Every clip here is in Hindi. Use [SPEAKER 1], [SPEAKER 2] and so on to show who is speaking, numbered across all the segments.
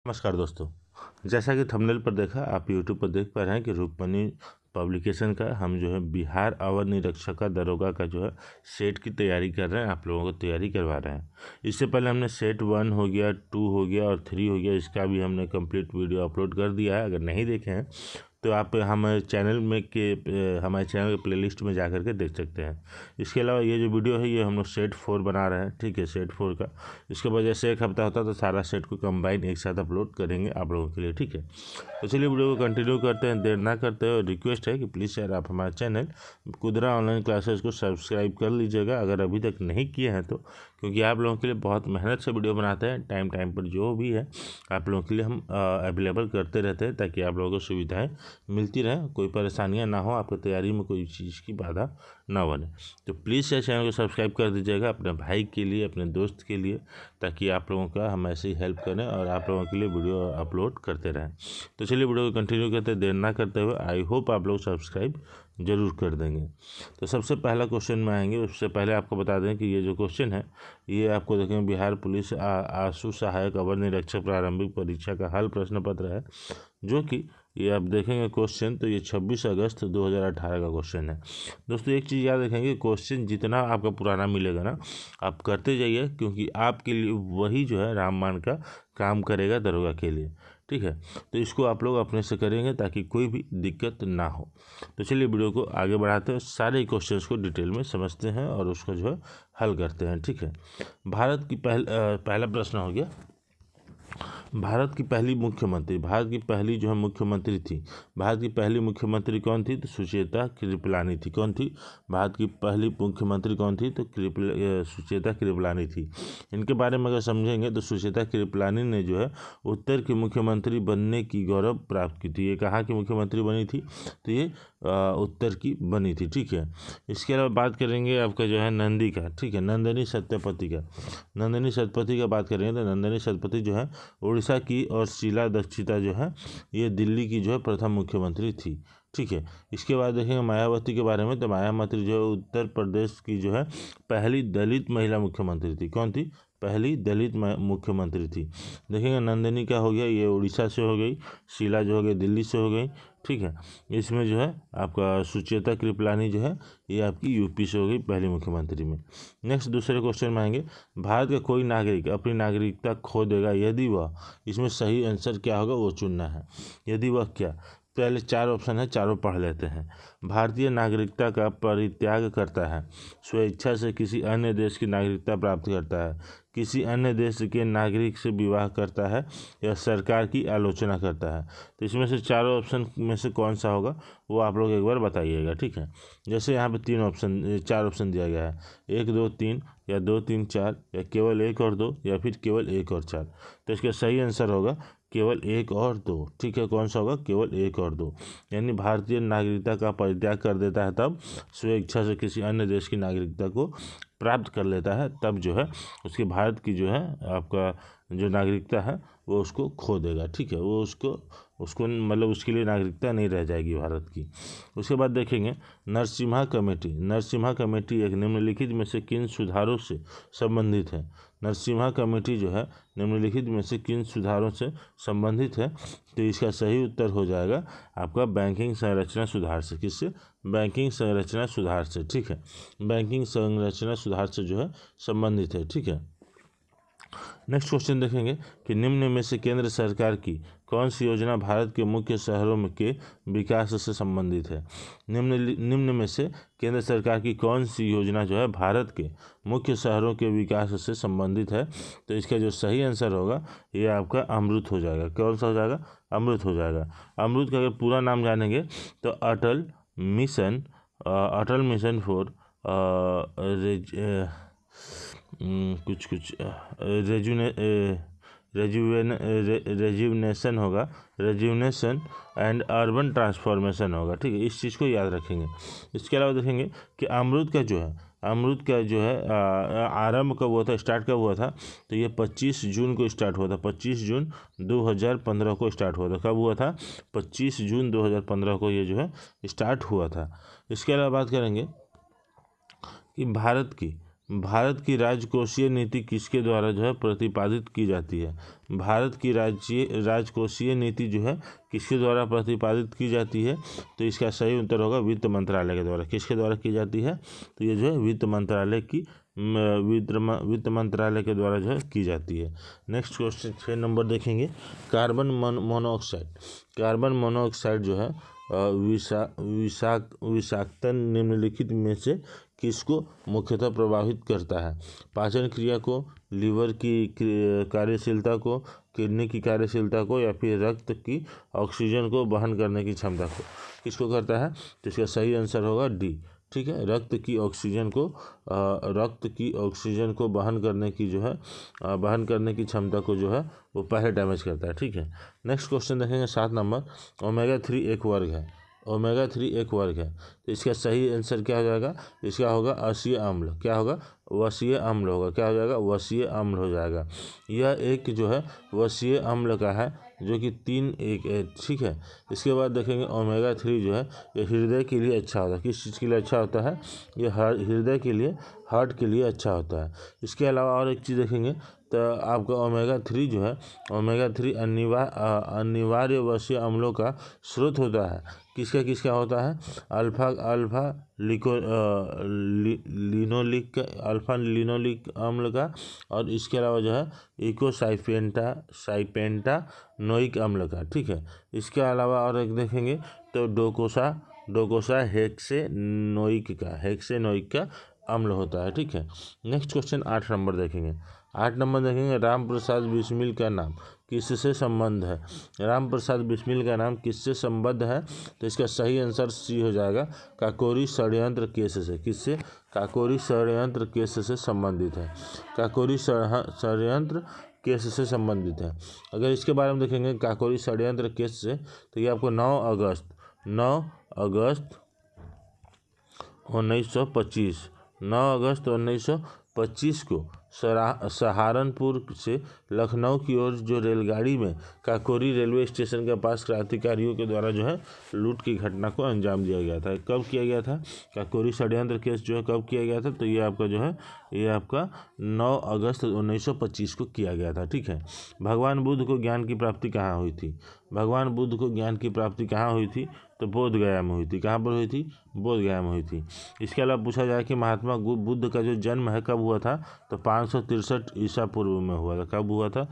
[SPEAKER 1] नमस्कार दोस्तों, जैसा कि थंबनेल पर देखा आप यूट्यूब पर देख पा रहे हैं कि रुक्मणी पब्लिकेशन का हम जो है बिहार अवर निरीक्षक का दरोगा का जो है सेट की तैयारी कर रहे हैं, आप लोगों को तैयारी करवा रहे हैं। इससे पहले हमने सेट 1 हो गया, 2 हो गया और 3 हो गया, इसका भी हमने कंप्लीट वीडियो अपलोड कर दिया है। अगर नहीं देखे हैं तो आप हमारे चैनल के प्लेलिस्ट में जा करके देख सकते हैं। इसके अलावा ये जो वीडियो है ये हम लोग सेट 4 बना रहे हैं, ठीक है, सेट 4 का। इसके वजह से एक हफ्ता होता तो सारा सेट को कंबाइन एक साथ अपलोड करेंगे आप लोगों के लिए, ठीक है। तो चलिए वीडियो को कंटिन्यू करते हैं, देर ना करते हुए रिक्वेस्ट है कि प्लीज़ यार आप हमारे चैनल कुदरा ऑनलाइन क्लासेस को सब्सक्राइब कर लीजिएगा अगर अभी तक नहीं किए हैं तो, क्योंकि आप लोगों के लिए बहुत मेहनत से वीडियो बनाते हैं। टाइम टाइम पर जो भी है आप लोगों के लिए हम अवेलेबल करते रहते हैं ताकि आप लोगों को सुविधाएँ मिलती रहे, कोई परेशानियां ना हो, आपकी तैयारी में कोई चीज़ की बाधा ना बने। तो प्लीज़ इस चैनल को सब्सक्राइब कर दीजिएगा अपने भाई के लिए, अपने दोस्त के लिए, ताकि आप लोगों का हम ऐसे ही हेल्प करें और आप लोगों के लिए वीडियो अपलोड करते रहें। तो चलिए वीडियो को कंटिन्यू करते, देर ना करते हुए। आई होप आप लोग सब्सक्राइब जरूर कर देंगे। तो सबसे पहला क्वेश्चन में आएंगे, उससे पहले आपको बता दें कि ये जो क्वेश्चन है ये आपको देखें बिहार पुलिस आशु सहायक अवर निरीक्षक प्रारंभिक परीक्षा का हल प्रश्न पत्र है, जो कि ये आप देखेंगे क्वेश्चन तो ये 26 अगस्त 2018 का क्वेश्चन है। दोस्तों एक चीज़ याद रखेंगे, क्वेश्चन जितना आपका पुराना मिलेगा ना आप करते जाइए, क्योंकि आपके लिए वही जो है रामबाण का काम करेगा दरोगा के लिए, ठीक है। तो इसको आप लोग अपने से करेंगे ताकि कोई भी दिक्कत ना हो। तो चलिए वीडियो को आगे बढ़ाते हैं, सारे क्वेश्चंस को डिटेल में समझते हैं और उसको जो है हल करते हैं, ठीक है। भारत की पहला प्रश्न हो गया, भारत की पहली जो है मुख्यमंत्री थी, भारत की पहली मुख्यमंत्री कौन थी? तो सुचेता कृपलानी थी। कौन थी? भारत की पहली मुख्यमंत्री कौन थी? तो सुचेता कृपलानी थी। इनके बारे में अगर समझेंगे तो सुचेता कृपलानी ने जो है उत्तर की मुख्यमंत्री बनने की गौरव प्राप्त की थी। ये कहाँ की मुख्यमंत्री बनी थी? तो ये उत्तर की बनी थी, ठीक है। इसके अलावा बात करेंगे आपका जो है नंदी का, ठीक है, नंदिनी सत्यपति का बात करेंगे तो नंदिनी सत्यपति जो है उड़ीसा की और शीला दीक्षित जो है ये दिल्ली की जो है प्रथम मुख्यमंत्री थी, ठीक है। इसके बाद देखेंगे मायावती के बारे में, तो मायावती जो है उत्तर प्रदेश की जो है पहली दलित महिला मुख्यमंत्री थी। कौन थी? पहली दलित मुख्यमंत्री थी। देखेंगे नंदिनी का हो गया ये उड़ीसा से हो गई, शीला जो हो गई दिल्ली से हो गई, ठीक है। इसमें जो है आपका सुचेता कृपलानी जो है ये आपकी यूपी से हो गई पहली मुख्यमंत्री में। नेक्स्ट दूसरे क्वेश्चन में आएंगे, भारत का कोई नागरिक अपनी नागरिकता खो देगा यदि वह, इसमें सही आंसर क्या होगा वो चुनना है। यदि वह क्या, पहले 4 ऑप्शन है, चारों पढ़ लेते हैं। भारतीय नागरिकता का परित्याग करता है, स्वेच्छा से किसी अन्य देश की नागरिकता प्राप्त करता है, किसी अन्य देश के नागरिक से विवाह करता है, या सरकार की आलोचना करता है। तो इसमें से चारों ऑप्शन में से कौन सा होगा वो आप लोग एक बार बताइएगा, ठीक है। जैसे यहाँ पे 4 ऑप्शन दिया गया है, 1 2 3 या 2 3 4 या केवल 1 और 2 या फिर केवल 1 और 4। तो इसका सही आंसर होगा केवल 1 और 2, ठीक है। कौन सा होगा? केवल 1 और 2, यानी भारतीय नागरिकता का परित्याग कर देता है तब, स्वेच्छा से किसी अन्य देश की नागरिकता को प्राप्त कर लेता है तब जो है उसके भारत की जो है आपका जो नागरिकता है वो उसको खो देगा, ठीक है। वो उसको मतलब उसके लिए नागरिकता नहीं रह जाएगी भारत की। उसके बाद देखेंगे नरसिम्हा कमेटी एक निम्नलिखित में से किन सुधारों से संबंधित है? नरसिम्हा कमेटी जो है निम्नलिखित में से किन सुधारों से संबंधित है? तो इसका सही उत्तर हो जाएगा आपका बैंकिंग संरचना सुधार से। किससे? बैंकिंग संरचना सुधार से, ठीक है। बैंकिंग संरचना सुधार से जो है संबंधित है, ठीक है। नेक्स्ट क्वेश्चन देखेंगे कि निम्न में से केंद्र सरकार की कौन सी योजना भारत के मुख्य शहरों में के विकास से संबंधित है? निम्न में से केंद्र सरकार की कौन सी योजना जो है भारत के मुख्य शहरों के विकास से संबंधित है? तो इसका जो सही आंसर होगा ये आपका अमृत हो जाएगा। कौन सा हो जाएगा? अमृत हो जाएगा। अमृत का अगर पूरा नाम जानेंगे तो अटल मिशन फॉर रेजुवेनेशन होगा, रेजुवेनेशन एंड अर्बन ट्रांसफॉर्मेशन होगा, ठीक है। इस चीज़ को याद रखेंगे। इसके अलावा देखेंगे कि अमरूद का जो है आरंभ कब हुआ था, स्टार्ट कब हुआ था? तो ये 25 जून को स्टार्ट हुआ था, 25 जून 2015 को स्टार्ट हुआ था। कब हुआ था? 25 जून 2015 को ये जो है स्टार्ट हुआ था। इसके अलावा बात करेंगे कि भारत की भारत की राजकोषीय नीति किसके द्वारा जो है प्रतिपादित की जाती है? भारत की राजकोषीय नीति जो है किसके द्वारा प्रतिपादित की जाती है? तो इसका सही उत्तर होगा वित्त मंत्रालय के द्वारा। किसके द्वारा की जाती है? तो ये जो है वित्त मंत्रालय के द्वारा जो है की जाती है। नेक्स्ट क्वेश्चन 6 नंबर देखेंगे। कार्बन मोनोऑक्साइड जो है विषाक्तन निम्नलिखित में से किसको मुख्यतः प्रभावित करता है? पाचन क्रिया को, लीवर की कार्यशीलता को, किडनी की कार्यशीलता को, या फिर रक्त की ऑक्सीजन को वहन करने की क्षमता को? किसको करता है? तो इसका सही आंसर होगा डी। ठीक है, रक्त की ऑक्सीजन को वहन करने की क्षमता को जो है वो पहले डैमेज करता है। ठीक है, नेक्स्ट क्वेश्चन देखेंगे 7 नंबर। ओमेगा 3 एक वर्ग है। तो इसका सही आंसर क्या हो जाएगा? इसका होगा अवसीय अम्ल। क्या होगा? वसीय अम्ल होगा। क्या हो जाएगा? वसीय अम्ल हो जाएगा। यह एक जो है वसीय अम्ल का है जो कि 3 ठीक है। इसके बाद देखेंगे ओमेगा 3 जो है ये हृदय के लिए अच्छा होता है। किस चीज़ के लिए अच्छा होता है? ये हृदय के लिए, हार्ट के लिए अच्छा होता है। इसके अलावा और एक चीज़ देखेंगे तो आपका ओमेगा 3 जो है, ओमेगा 3 अनिवार्य वसीय अम्लों का स्रोत होता है। किसका होता है? अल्फा लिनोलिक अम्ल का, और इसके अलावा जो है साइपेंटानोइक अम्ल का। ठीक है, इसके अलावा और एक देखेंगे तो डोकोसा हेक्सेनोइक का अम्ल होता है। ठीक है, नेक्स्ट क्वेश्चन 8 नंबर देखेंगे। राम प्रसाद बिस्मिल का नाम किससे संबंध है? राम प्रसाद बिस्मिल का नाम किससे संबद्ध है? तो इसका सही आंसर सी हो जाएगा, काकोरी षड्यंत्र केस से। किससे? काकोरी षड्यंत्र केस से संबंधित है। काकोरी षड्यंत्र केस से संबंधित है। अगर इसके बारे में देखेंगे काकोरी षड्यंत्र केस से, तो ये आपको 9 अगस्त 1925 को सहारनपुर से लखनऊ की ओर जो रेलगाड़ी में काकोरी रेलवे स्टेशन के पास क्रांतिकारियों के द्वारा जो है लूट की घटना को अंजाम दिया गया था। कब किया गया था? काकोरी षड्यंत्र केस जो है कब किया गया था? तो ये आपका 9 अगस्त 1925 को किया गया था। ठीक है, भगवान बुद्ध को ज्ञान की प्राप्ति कहाँ हुई थी? तो बोधगया में हुई थी। कहाँ पर हुई थी? बोधगया में हुई थी। इसके अलावा पूछा जाए कि महात्मा बुद्ध का जो जन्म है कब हुआ था? तो 563 ईसा पूर्व में हुआ था। कब हुआ था?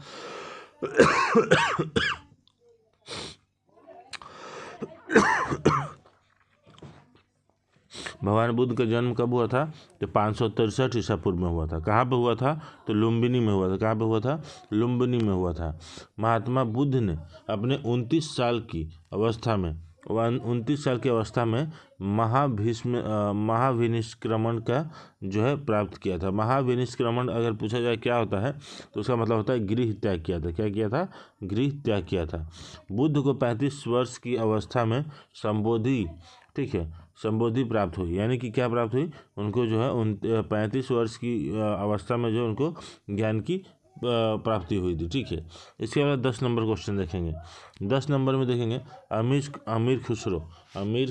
[SPEAKER 1] भगवान बुद्ध का जन्म कब हुआ था? तो 563 ईसा पूर्व में हुआ था। कहाँ पे हुआ था? तो लुम्बिनी में हुआ था। कहाँ पे हुआ था? लुम्बिनी में हुआ था। महात्मा बुद्ध ने अपने 29 साल की अवस्था में महाविनिष्क्रमण का जो है प्राप्त किया था। महाविनिष्क्रमण अगर पूछा जाए क्या होता है, तो उसका मतलब होता है गृह त्याग किया था। क्या किया था? गृह त्याग किया था। बुद्ध को 35 वर्ष की अवस्था में संबोधि प्राप्त हुई। यानी कि क्या प्राप्त हुई? उनको जो है 35 वर्ष की अवस्था में जो उनको ज्ञान की प्राप्ति हुई थी। ठीक है, इसके बाद 10 नंबर क्वेश्चन देखेंगे। 10 नंबर में देखेंगे अमीर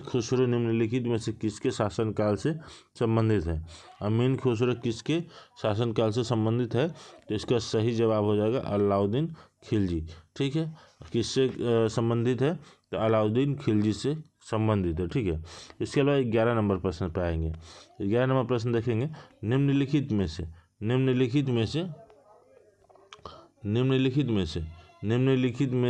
[SPEAKER 1] खुसरो निम्नलिखित में से किसके शासनकाल से संबंधित है? अमीर खुसरो किसके शासनकाल से संबंधित है? तो इसका सही जवाब हो जाएगा अलाउद्दीन खिलजी। ठीक है, किससे संबंधित है? तो अलाउद्दीन खिलजी से संबंधित है। ठीक है, इसके अलावा 11 नंबर प्रश्न पे आएंगे। 11 नंबर प्रश्न देखेंगे, निम्नलिखित में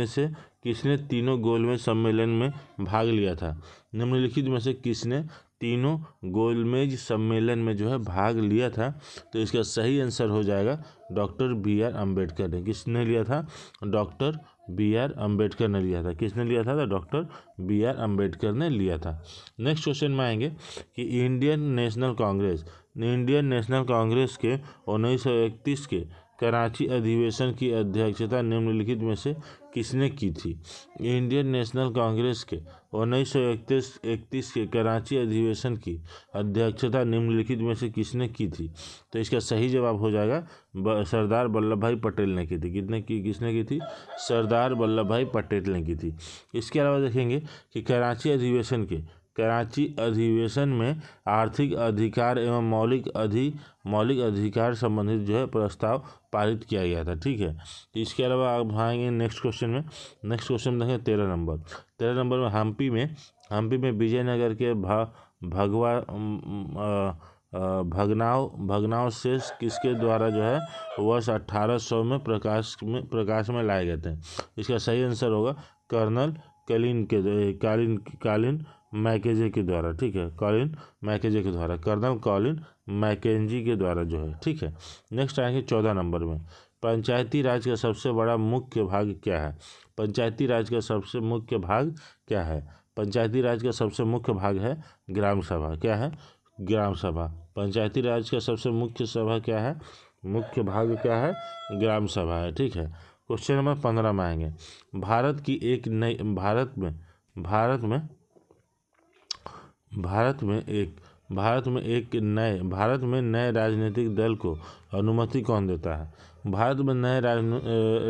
[SPEAKER 1] से किसने तीनों गोलमेज सम्मेलन में भाग लिया था? निम्नलिखित में से किसने तीनों गोलमेज सम्मेलन में जो है भाग लिया था? तो इसका सही आंसर हो जाएगा डॉक्टर बी आर अम्बेडकर ने। किसने लिया था? डॉक्टर बी आर अम्बेडकर ने लिया था। किसने लिया था? तो डॉक्टर बी आर अम्बेडकर ने लिया था। नेक्स्ट क्वेश्चन में आएंगे कि इंडियन नेशनल कांग्रेस के 1931 के कराची अधिवेशन की अध्यक्षता निम्नलिखित में से किसने की थी? इंडियन नेशनल कांग्रेस के 1931 के कराची अधिवेशन की अध्यक्षता निम्नलिखित में से किसने की थी? तो इसका सही जवाब हो जाएगा सरदार वल्लभ भाई पटेल ने की थी। किसने की थी? सरदार वल्लभ भाई पटेल ने की थी। इसके अलावा देखेंगे कि कराची अधिवेशन के कराची अधिवेशन में आर्थिक अधिकार एवं मौलिक अधिकार संबंधित जो है प्रस्ताव पारित किया गया था। ठीक है, इसके अलावा आप आएंगे नेक्स्ट क्वेश्चन में। नेक्स्ट क्वेश्चन देखें 13 नंबर में हम्पी में विजयनगर के भगनाव शेष किसके द्वारा जो है वर्ष 1800 में प्रकाश में लाए गए थे। इसका सही आंसर होगा कर्नल कॉलिन मैकेंजी के द्वारा। ठीक है, कॉलिन मैकेंजी के द्वारा, कर्नल कॉलिन मैकेंजी के द्वारा जो है। ठीक है, नेक्स्ट आएंगे 14 नंबर में। पंचायती राज का सबसे बड़ा मुख्य भाग क्या है? पंचायती राज का सबसे मुख्य भाग क्या है? पंचायती राज का सबसे मुख्य भाग है ग्राम सभा। क्या है? ग्राम सभा। पंचायती राज का सबसे मुख्य सभा क्या है? मुख्य भाग क्या है? ग्राम सभा है। ठीक है, क्वेश्चन नंबर 15 में आएंगे। भारत में नए राजनीतिक दल को अनुमति कौन देता है? भारत में नए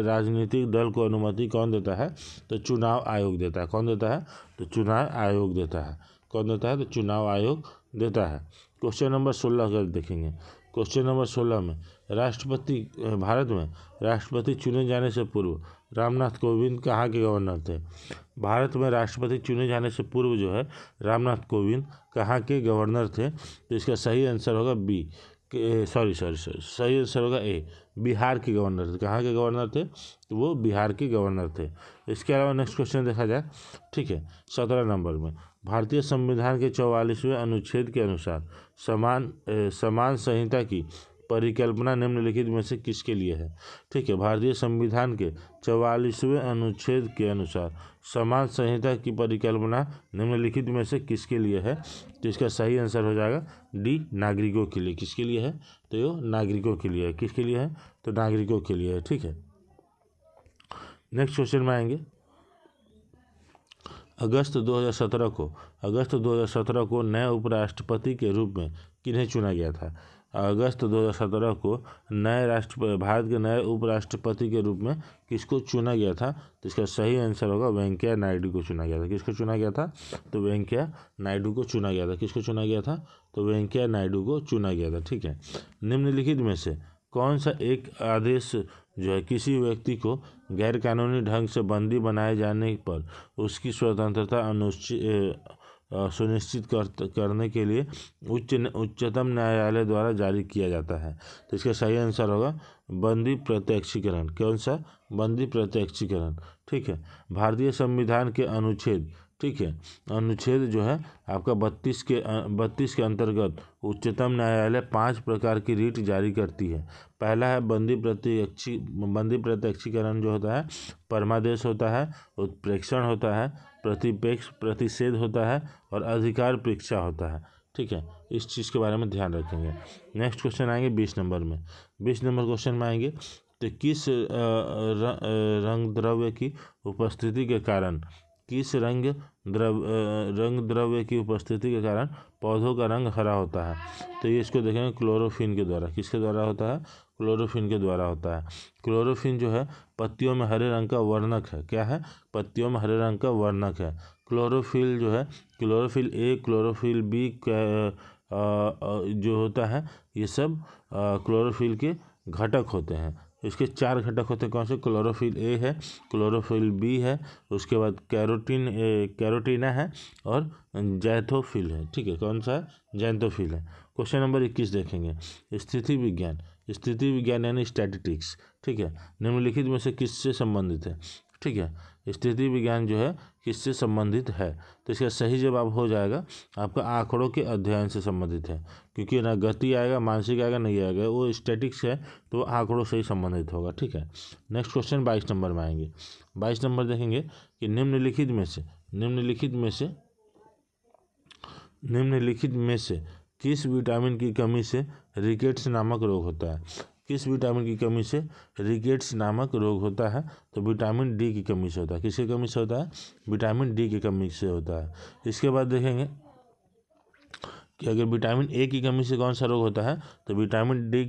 [SPEAKER 1] राजनीतिक दल को अनुमति कौन देता है? तो चुनाव आयोग देता है। कौन देता है? तो चुनाव आयोग देता है। कौन देता है? तो चुनाव आयोग देता है। क्वेश्चन नंबर 16 अगर देखेंगे, क्वेश्चन नंबर 16 में भारत में राष्ट्रपति चुने जाने से पूर्व रामनाथ कोविंद कहाँ के गवर्नर थे? भारत में राष्ट्रपति चुने जाने से पूर्व जो है रामनाथ कोविंद कहाँ के गवर्नर थे? तो इसका सही आंसर होगा बी, सही आंसर होगा ए, बिहार के गवर्नर थे। कहाँ के गवर्नर थे? तो वो बिहार के गवर्नर थे। इसके अलावा नेक्स्ट क्वेश्चन देखा जाए। ठीक है, 17 नंबर में भारतीय संविधान के 44वें अनुच्छेद के अनुसार समान संहिता की परिकल्पना निम्नलिखित में से किसके लिए है? ठीक है, भारतीय संविधान के 44वें अनुच्छेद के अनुसार समान संहिता की परिकल्पना निम्नलिखित में से किसके लिए है? तो इसका सही आंसर हो जाएगा डी, नागरिकों के लिए। किसके लिए है? तो ये नागरिकों के लिए है। किसके लिए है? तो नागरिकों के लिए है। ठीक है, नेक्स्ट क्वेश्चन में आएंगे। अगस्त 2017 को नए उपराष्ट्रपति के रूप में किन्हें चुना गया था? अगस्त 2017 को भारत के नए उपराष्ट्रपति के रूप में किसको चुना गया था? तो इसका सही आंसर होगा वेंकैया नायडू को चुना गया था। किसको चुना गया था? तो वेंकैया नायडू को चुना गया था। किसको चुना गया था? तो वेंकैया नायडू को चुना गया था। ठीक है, निम्नलिखित में से कौन सा एक आदेश जो है किसी व्यक्ति को गैरकानूनी ढंग से बंदी बनाए जाने पर उसकी स्वतंत्रता सुनिश्चित करने के लिए उच्चतम न्यायालय द्वारा जारी किया जाता है? तो इसका सही आंसर होगा बंदी प्रत्यक्षीकरण। कौन सा? बंदी प्रत्यक्षीकरण। ठीक है, भारतीय संविधान के अनुच्छेद, ठीक है, अनुच्छेद जो है आपका 32 के अंतर्गत उच्चतम न्यायालय 5 प्रकार की रीट जारी करती है। पहला है बंदी प्रत्यक्षीकरण जो होता है, परमादेश होता है, उत्प्रेक्षण होता है, प्रतिषेध होता है और अधिकार परीक्षा होता है। ठीक है, इस चीज़ के बारे में ध्यान रखेंगे। नेक्स्ट क्वेश्चन आएंगे 20 नंबर में। 20 नंबर क्वेश्चन में आएंगे तो किस रंग द्रव्य की उपस्थिति के कारण पौधों का रंग हरा होता है? तो ये इसको देखेंगे क्लोरोफिन के द्वारा। किसके द्वारा होता है? क्लोरोफिन के द्वारा होता है। क्लोरोफिन जो है पत्तियों में हरे रंग का वर्णक है। क्या है? पत्तियों में हरे रंग का वर्णक है। क्लोरोफिल जो है, क्लोरोफिल ए, क्लोरोफिल बी जो होता है, ये सब क्लोरोफिल के घटक होते हैं। इसके 4 घटक होते हैं। कौन से? क्लोरोफिल ए है, क्लोरोफिल बी है, उसके बाद कैरोटीना है और जैंथोफिल है। ठीक है, कौन सा है? जैंथोफिल है। क्वेश्चन नंबर 21 देखेंगे। स्थिति विज्ञान यानी स्टैटिस्टिक्स, ठीक है, निम्नलिखित में से किससे संबंधित है? ठीक है, स्थिति विज्ञान जो है किससे संबंधित है? तो इसका सही जवाब हो जाएगा आपका आंकड़ों के अध्ययन से संबंधित है, क्योंकि ना गति आएगा, मानसिक आएगा, नहीं आएगा, वो स्टैटिक्स है तो आंकड़ों से ही संबंधित होगा। ठीक है, नेक्स्ट क्वेश्चन 22 नंबर में आएंगे। 22 नंबर देखेंगे कि निम्नलिखित में से किस विटामिन की कमी से रिकेट्स नामक रोग होता है? किस विटामिन की कमी से रिकेट्स नामक रोग होता है? तो विटामिन डी की कमी से होता है। किसकी कमी से होता है? विटामिन डी की कमी से होता है। इसके बाद देखेंगे कि अगर विटामिन ए की कमी से कौन सा रोग होता है? तो विटामिन ए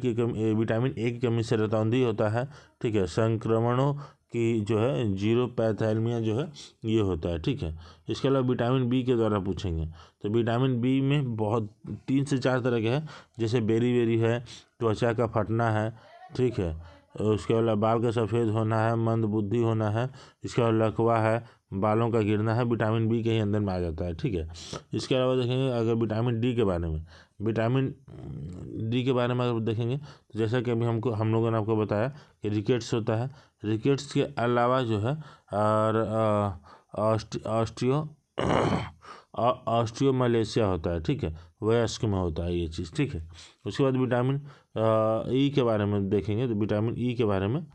[SPEAKER 1] की कमी से रतौंधी होता है। ठीक है, संक्रमणों कि जो है जीरोपैथैल्मिया जो है ये होता है, ठीक है। इसके अलावा विटामिन बी के द्वारा पूछेंगे, तो विटामिन बी में बहुत 3 से 4 तरह के हैं, जैसे बेरी बेरी है, त्वचा का फटना है, ठीक है। उसके अलावा बाल का सफ़ेद होना है, मंद बुद्धि होना है, इसके अलावा लकवा है, बालों का गिरना है, विटामिन बी के ही अंदर में आ जाता है, ठीक है। इसके अलावा देखेंगे अगर विटामिन डी के बारे में, विटामिन डी के बारे में अगर देखेंगे तो जैसा कि अभी हम लोगों ने आपको बताया कि रिकेट्स होता है, रिकेट्स के अलावा जो है और ऑस्टियोमलेशिया होता है, ठीक है, वयस्क में होता है ये चीज़, ठीक है। उसके बाद विटामिन ई के बारे में देखेंगे, तो विटामिन ई के बारे में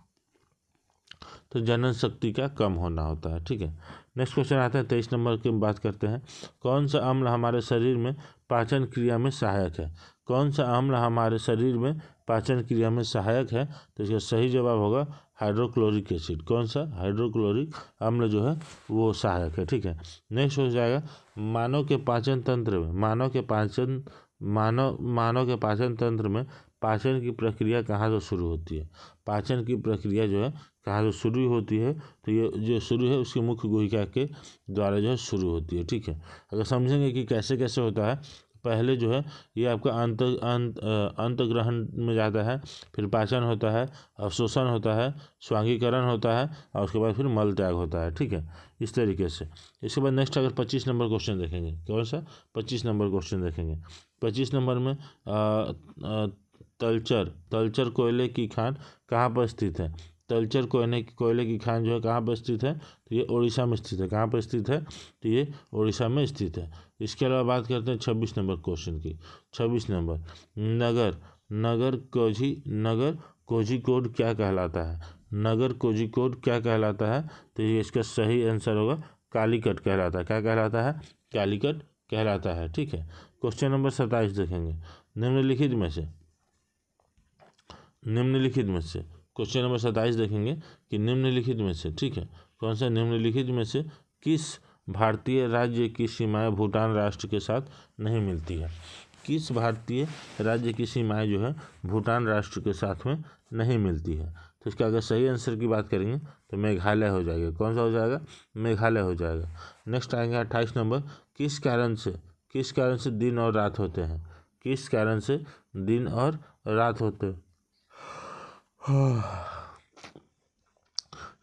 [SPEAKER 1] तो जनन शक्ति का कम होना होता है, ठीक है। नेक्स्ट क्वेश्चन आता है 23 नंबर की बात करते हैं, कौन सा अम्ल हमारे शरीर में पाचन क्रिया में सहायक है? कौन सा अम्ल हमारे शरीर में पाचन क्रिया में सहायक है? तो इसका सही जवाब होगा हाइड्रोक्लोरिक एसिड। कौन सा? हाइड्रोक्लोरिक अम्ल जो है वो सहायक है, ठीक है। नेक्स्ट हो जाएगा मानव के पाचन तंत्र में, मानव के पाचन तंत्र में पाचन की प्रक्रिया कहाँ से शुरू होती है? पाचन की प्रक्रिया जो है कहाँ से शुरू होती है? तो ये जो शुरू है उसकी मुख्य गुहिका के द्वारा जो है शुरू होती है, ठीक है। अगर समझेंगे कि कैसे कैसे होता है, पहले जो है ये आपका अंतग्रहण में जाता है, फिर पाचन होता है, अवशोषण होता है, स्वांगीकरण होता है, और उसके बाद फिर मल त्याग होता है, ठीक है, इस तरीके से। इसके बाद नेक्स्ट अगर 25 नंबर क्वेश्चन देखेंगे, कौन सा? 25 नंबर क्वेश्चन देखेंगे। 25 नंबर में तलचर कोयले की खान कहाँ पर स्थित है? तलचर कोयले की खान जो है कहाँ पर स्थित है? तो ये उड़ीसा में स्थित है। कहाँ पर स्थित है? तो ये उड़ीसा में स्थित है। इसके अलावा बात करते हैं 26 नंबर क्वेश्चन की। 26 नंबर, नगर कोझिकोड क्या कहलाता है? नगर कोझिकोड क्या कहलाता है? तो ये इसका सही आंसर होगा कालीकट कहलाता है। क्या कहलाता है? कालीकट कहलाता है, ठीक है। क्वेश्चन नंबर 27 देखेंगे, निम्नलिखित में से क्वेश्चन नंबर 27 देखेंगे कि निम्नलिखित में से, ठीक है, कौन सा निम्नलिखित में से किस भारतीय राज्य की सीमाएं भूटान राष्ट्र के साथ नहीं मिलती है? किस भारतीय राज्य की सीमाएं जो है भूटान राष्ट्र के साथ में नहीं मिलती है? तो इसका अगर सही आंसर की बात करेंगे तो मेघालय हो जाएगा। कौन सा हो जाएगा? मेघालय हो जाएगा। नेक्स्ट आएंगे 28 नंबर, किस कारण से दिन और रात होते हैं? किस कारण से दिन और रात होते हैं?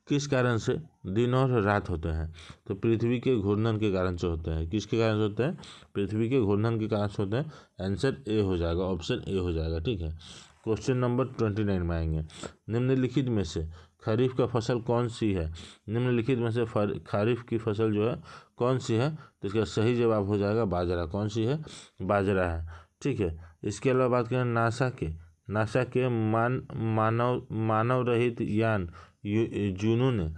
[SPEAKER 1] किस कारण से दिन और रात होते हैं? तो पृथ्वी के घूर्णन के कारण से होते हैं। किसके कारण से होते हैं? पृथ्वी के घूर्णन के कारण से होते हैं। आंसर ए हो जाएगा, ऑप्शन ए हो जाएगा, ठीक है। क्वेश्चन नंबर 29 में आएंगे, निम्नलिखित में से खरीफ का फसल कौन सी है? निम्नलिखित में से खरीफ की फसल जो है कौन सी है? तो इसका सही जवाब हो जाएगा बाजरा। कौन सी है? बाजरा है, ठीक है। इसके अलावा बात करें नासा के मानव रहित यान जूनू ने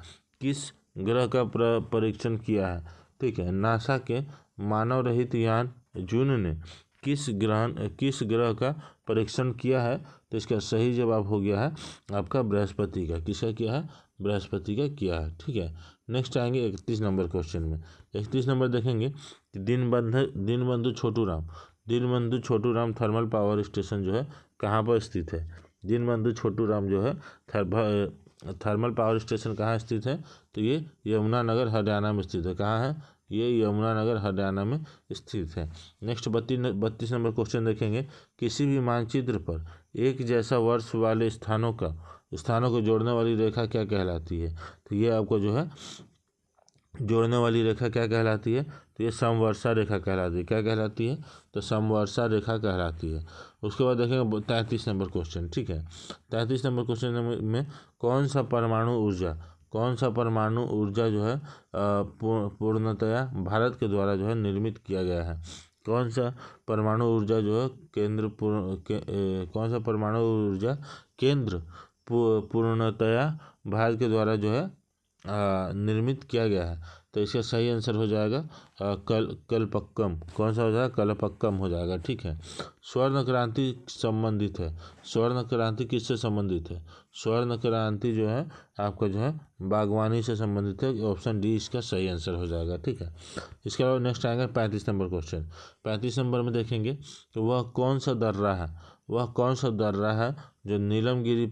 [SPEAKER 1] किस ग्रह का परीक्षण किया है? ठीक है, नासा के मानव रहित यान जूनू ने किस ग्रह का परीक्षण किया है? तो इसका सही जवाब हो गया है आपका बृहस्पति का। किसका किया है? बृहस्पति का किया है, ठीक है। नेक्स्ट आएंगे 31 नंबर क्वेश्चन में। 31 नंबर देखेंगे कि Deenbandhu Chhotu Ram thermal power station जो है कहाँ पर स्थित है? दीनबंधु छोटू राम जो है थर्मल पावर स्टेशन कहाँ स्थित है? तो ये यमुनानगर हरियाणा में स्थित है। कहाँ है? ये यमुनानगर हरियाणा में स्थित है। नेक्स्ट 32 नंबर क्वेश्चन देखेंगे, किसी भी मानचित्र पर एक जैसा वर्ष वाले स्थानों को जोड़ने वाली रेखा क्या कहलाती है? तो ये आपको जो है जोड़ने वाली रेखा क्या कहलाती है? तो ये समवर्षा रेखा कहलाती है। क्या कहलाती है? तो समवर्षा रेखा कहलाती है। उसके बाद देखेंगे 33 नंबर क्वेश्चन, ठीक है। 33 नंबर क्वेश्चन में कौन सा परमाणु ऊर्जा जो है पूर्णतया भारत के द्वारा जो है निर्मित किया गया है? कौन सा परमाणु ऊर्जा जो है केंद्र पूर्णतया भारत के द्वारा जो है निर्मित किया गया है? तो इसका सही आंसर हो जाएगा कलपक्कम। कौन सा हो जाएगा? कलपक्कम हो जाएगा, ठीक है। स्वर्ण क्रांति संबंधित है। स्वर्ण क्रांति किससे संबंधित है? स्वर्ण क्रांति जो है आपका जो है बागवानी से संबंधित है। ऑप्शन डी इसका सही आंसर हो जाएगा, ठीक है। इसके अलावा नेक्स्ट आएगा 35 नंबर क्वेश्चन। 35 नंबर में देखेंगे तो वह कौन सा दर्रा है जो नीलमगिरी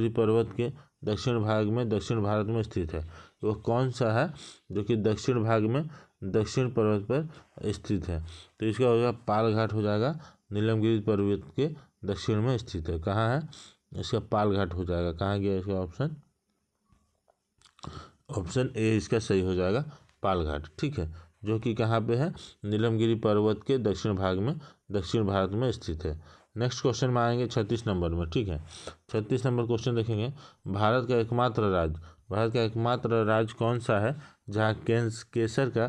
[SPEAKER 1] पर्वत के दक्षिण भाग में दक्षिण भारत में स्थित है। वो कौन सा है जो कि दक्षिण भाग में दक्षिण पर्वत पर स्थित है? तो इसका हो जाएगा पाल घाट हो जाएगा, नीलमगिरी पर्वत के दक्षिण में स्थित है। कहाँ है इसका? पाल घाट हो जाएगा। कहाँ गया इसका ऑप्शन? ऑप्शन ए इसका सही हो जाएगा, पाल घाट। ठीक है, जो कि कहाँ पे है? नीलमगिरी पर्वत के दक्षिण भाग में दक्षिण भारत में स्थित है। नेक्स्ट क्वेश्चन में आएंगे 36 नंबर में। ठीक है, 36 नंबर क्वेश्चन देखेंगे। भारत का एकमात्र राज्य कौन सा है जहाँ केसर का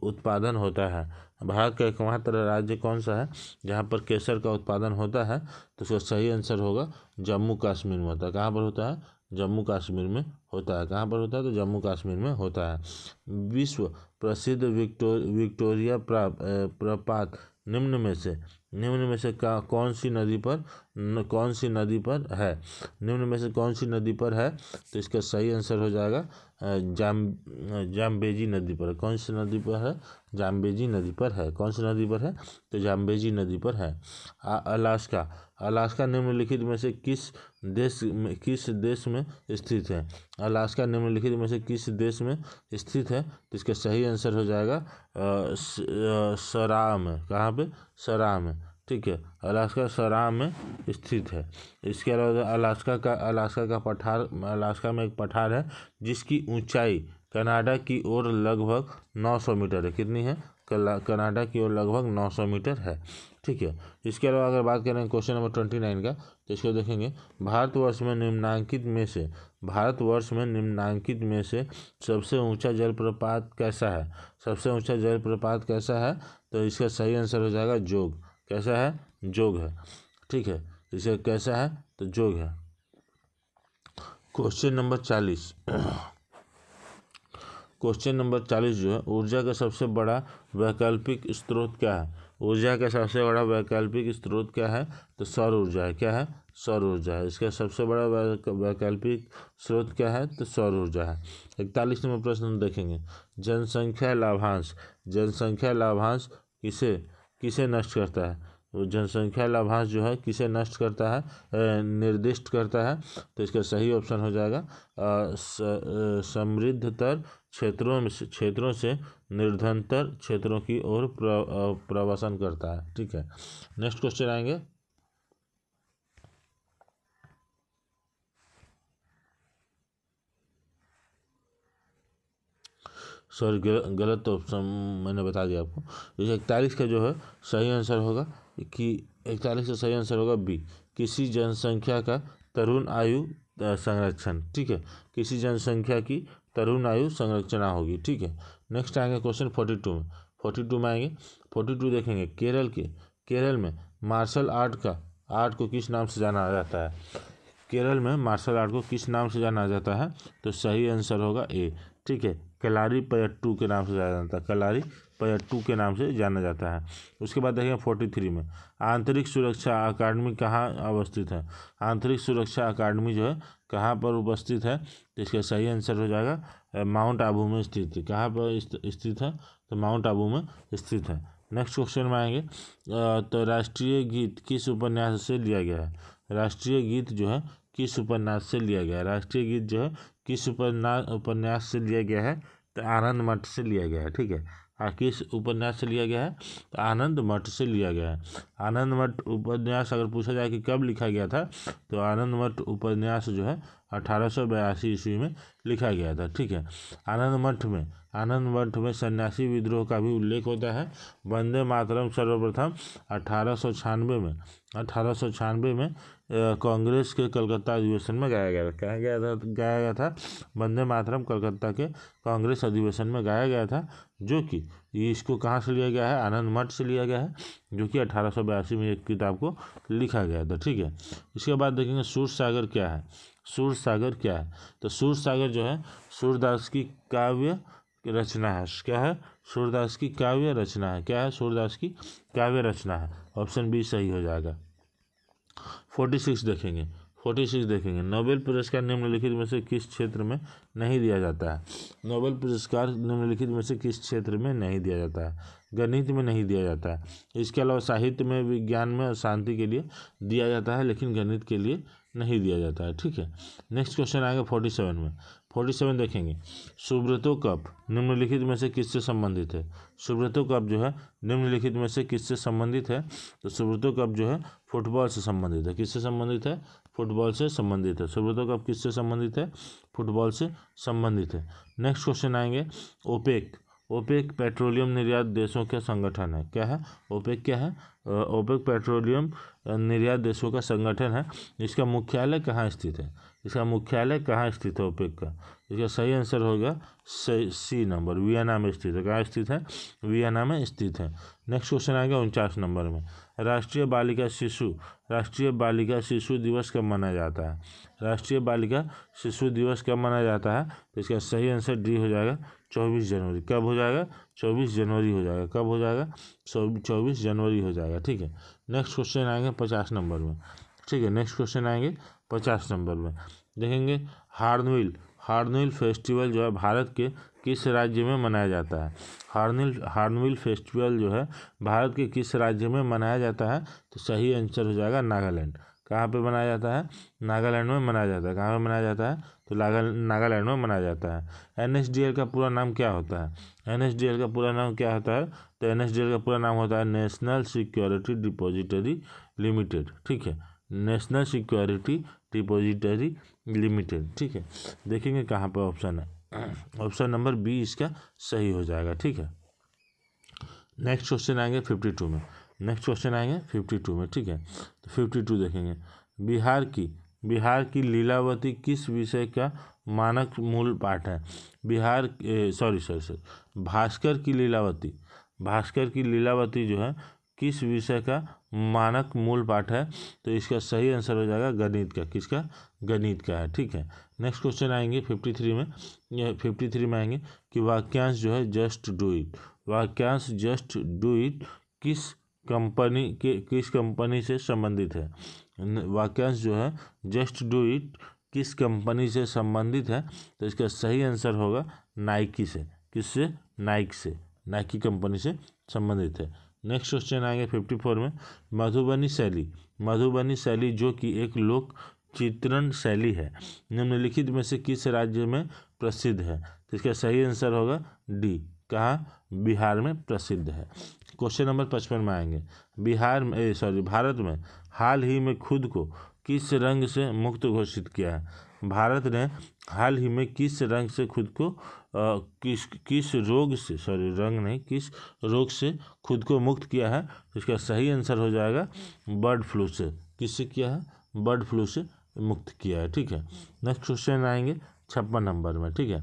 [SPEAKER 1] उत्पादन होता है? भारत का एकमात्र राज्य कौन सा है जहाँ पर केसर का उत्पादन होता है? तो उसका सही आंसर होगा जम्मू कश्मीर में होता है। कहाँ पर होता है? जम्मू कश्मीर में होता है। कहाँ पर होता है? तो जम्मू कश्मीर में होता है। विश्व प्रसिद्ध विक्टोरिया प्रपात निम्न में से कौन सी नदी पर है? निम्न में से कौन सी नदी पर है? तो इसका सही आंसर हो जाएगा जाम्बेजी नदी पर। कौन सी नदी पर है? जाम्बेजी नदी पर है। कौन सी नदी पर है? तो जाम्बेजी नदी पर है। अलास्का निम्नलिखित में से किस देश में स्थित है? अलास्का निम्नलिखित में से किस देश में स्थित है? तो इसका सही आंसर हो जाएगा सराह में। कहाँ पे? सराह में। ठीक है, अलास्का सराह में स्थित है। इसके अलावा अलास्का में एक पठार है जिसकी ऊंचाई कनाडा की ओर लगभग 900 मीटर है। कितनी है? कनाडा की ओर लगभग 900 मीटर है। ठीक है, इसके अलावा अगर बात करें क्वेश्चन नंबर 29 का, तो इसको देखेंगे। भारतवर्ष में निम्नांकित में से सबसे ऊंचा जलप्रपात कैसा है? सबसे ऊंचा जलप्रपात कैसा है? तो इसका सही आंसर हो जाएगा जोग। कैसा है? जोग है। ठीक है, इसका कैसा है? तो जोग है। क्वेश्चन नंबर 40 जो है, ऊर्जा का सबसे बड़ा वैकल्पिक स्रोत क्या है? ऊर्जा का सबसे बड़ा वैकल्पिक स्रोत क्या है? तो सौर ऊर्जा है। क्या है? सौर ऊर्जा है। इसका सबसे बड़ा वैकल्पिक स्रोत क्या है? तो सौर ऊर्जा है। 41 नंबर प्रश्न देखेंगे। जनसंख्या लाभांश किसे नष्ट करता है? वो जनसंख्या लाभांश जो है किसे नष्ट करता है, निर्दिष्ट करता है? तो इसका सही ऑप्शन हो जाएगा समृद्धतर क्षेत्रों से निर्धनतर क्षेत्रों की ओर प्रवासन करता है। ठीक है, नेक्स्ट क्वेश्चन आएंगे। सॉरी, गलत ऑप्शन मैंने बता दिया आपको। जैसे 41 का जो है सही आंसर होगा कि 41 का सही आंसर होगा बी, किसी जनसंख्या का तरुण आयु संरक्षण। ठीक है, किसी जनसंख्या की तरुण आयु संरचना होगी। ठीक है, नेक्स्ट आएंगे क्वेश्चन 42 में आएंगे। 42 देखेंगे। केरल में मार्शल आर्ट को किस नाम से जाना जाता है? केरल में मार्शल आर्ट को किस नाम से जाना जाता है? तो सही आंसर होगा ए। ठीक है, कलारीपयट्टू के नाम से जाना जाता है। कलारीपयट्टू के नाम से जाना जाता है। उसके बाद देखेंगे 43 में। आंतरिक सुरक्षा अकादमी कहाँ अवस्थित है? आंतरिक सुरक्षा अकादमी जो है कहाँ पर उपस्थित है? तो इसका सही आंसर हो जाएगा माउंट आबू में स्थित है। कहाँ पर स्थित है? तो माउंट आबू में स्थित है। नेक्स्ट क्वेश्चन में आएंगे। तो राष्ट्रीय गीत किस उपन्यास से लिया गया है? राष्ट्रीय गीत जो है किस उपन्यास से लिया गया है? राष्ट्रीय गीत जो है किस उपन्यास से लिया गया है? तो आनंद मठ से लिया गया है। ठीक है, किस उपन्यास से लिया गया है? तो आनंद मठ से लिया गया है। आनंद मठ उपन्यास अगर पूछा जाए कि कब लिखा गया था, तो आनंद मठ उपन्यास जो है 1882 ईस्वी में लिखा गया था। ठीक है, आनंद मठ में सन्यासी विद्रोह का भी उल्लेख होता है। वंदे मातरम सर्वप्रथम 1896 में कांग्रेस के कलकत्ता अधिवेशन में गाया गया था। गाया गया था वंदे मातरम कलकत्ता के कांग्रेस अधिवेशन में गाया गया था, जो कि इसको कहाँ से लिया गया है? आनंद मठ से लिया गया है, जो कि 1882 में एक किताब को लिखा गया था। ठीक है, इसके बाद देखेंगे सूरसागर क्या है? सूरसागर क्या है? तो सूरसागर जो है सूरदास की काव्य रचना है। क्या है? सूरदास की काव्य रचना है। क्या है? सूरदास की काव्य रचना है। ऑप्शन बी सही हो जाएगा। 46 देखेंगे। नोबेल पुरस्कार निम्नलिखित में से किस क्षेत्र में नहीं दिया जाता है? नोबेल पुरस्कार निम्नलिखित में से किस क्षेत्र में नहीं दिया जाता है? गणित में नहीं दिया जाता है। इसके अलावा साहित्य में, विज्ञान में और शांति के लिए दिया जाता है, लेकिन गणित के लिए नहीं दिया जाता है। ठीक है, नेक्स्ट क्वेश्चन आएगा 47 में। 47 देखेंगे, सुब्रतो कप निम्नलिखित में से किससे संबंधित है? सुब्रतो कप जो है निम्नलिखित में से किससे संबंधित है? तो सुब्रतो कप जो है फुटबॉल से संबंधित है। किससे संबंधित है? फुटबॉल से संबंधित है। सुब्रतो कप किससे संबंधित है? फुटबॉल से संबंधित है। नेक्स्ट क्वेश्चन आएंगे, ओपेक। ओपेक पेट्रोलियम निर्यात देशों का संगठन है। क्या है? ओपेक क्या है? ओपेक पेट्रोलियम निर्यात देशों का संगठन है। इसका मुख्यालय कहाँ स्थित है? इसका मुख्यालय कहाँ स्थित है ओपेक का? इसका सही आंसर होगा सी नंबर, वियना में स्थित है। कहाँ स्थित है? वियना में स्थित है। नेक्स्ट क्वेश्चन आएगा 49 नंबर में, राष्ट्रीय बालिका शिशु दिवस कब मनाया जाता है? राष्ट्रीय बालिका शिशु दिवस कब मनाया जाता है? तो इसका सही आंसर डी हो जाएगा 24 जनवरी। कब हो जाएगा? 24 जनवरी हो जाएगा। कब हो जाएगा? 24 जनवरी हो जाएगा। ठीक है, नेक्स्ट क्वेश्चन आएंगे 50 नंबर में। ठीक है, नेक्स्ट क्वेश्चन आएंगे 50 नंबर में। देखेंगे, हार्नबिल फेस्टिवल जो है भारत के किस राज्य में मनाया जाता है? हार्नबिल फेस्टिवल जो है भारत के किस राज्य में मनाया जाता है? तो सही आंसर हो जाएगा नागालैंड। कहाँ पे मनाया जाता है? नागालैंड में मनाया जाता है। कहाँ पे मनाया जाता है? तो नागालैंड में मनाया जाता है। NSDL का पूरा नाम क्या होता है? NSDL का पूरा नाम क्या होता है? तो NSDL का पूरा नाम होता है नेशनल सिक्योरिटी डिपॉजिटरी लिमिटेड। ठीक है, नेशनल सिक्योरिटी डिपॉजिटरी लिमिटेड। ठीक है, देखेंगे कहाँ पर ऑप्शन है। ऑप्शन नंबर बी इसका सही हो जाएगा। ठीक है, नेक्स्ट क्वेश्चन आएंगे 52 में। नेक्स्ट क्वेश्चन आएंगे 52 में। ठीक है, तो 52 देखेंगे, बिहार की लीलावती किस विषय का मानक मूल पाठ है? भास्कर की लीलावती जो है किस विषय का मानक मूल पाठ है? तो इसका सही आंसर हो जाएगा गणित का। किसका? गणित का है। ठीक है, नेक्स्ट क्वेश्चन आएंगे 53 में। 53 में आएंगे कि वाक्यांश जो है जस्ट डू इट, वाक्यांश जस्ट डू इट किस कंपनी से संबंधित है? वाक्यांश जो है जस्ट डू इट किस कंपनी से संबंधित है? तो इसका सही आंसर होगा नाइकी से। किससे? नाइक से, नाइकी कंपनी से संबंधित है। नेक्स्ट क्वेश्चन आएंगे 54 में, मधुबनी शैली जो कि एक लोक चित्रण शैली है, निम्नलिखित में से किस राज्य में प्रसिद्ध है? तो इसका सही आंसर होगा डी। कहाँ? बिहार में प्रसिद्ध है। क्वेश्चन नंबर 55 में आएंगे, भारत में हाल ही में खुद को किस रंग से मुक्त घोषित किया है? भारत ने हाल ही में किस रंग से खुद को किस रोग से खुद को मुक्त किया है? इसका सही आंसर हो जाएगा बर्ड फ्लू से। किससे किया है? बर्ड फ्लू से मुक्त किया है। ठीक है, नेक्स्ट क्वेश्चन आएंगे 56 नंबर में। ठीक है,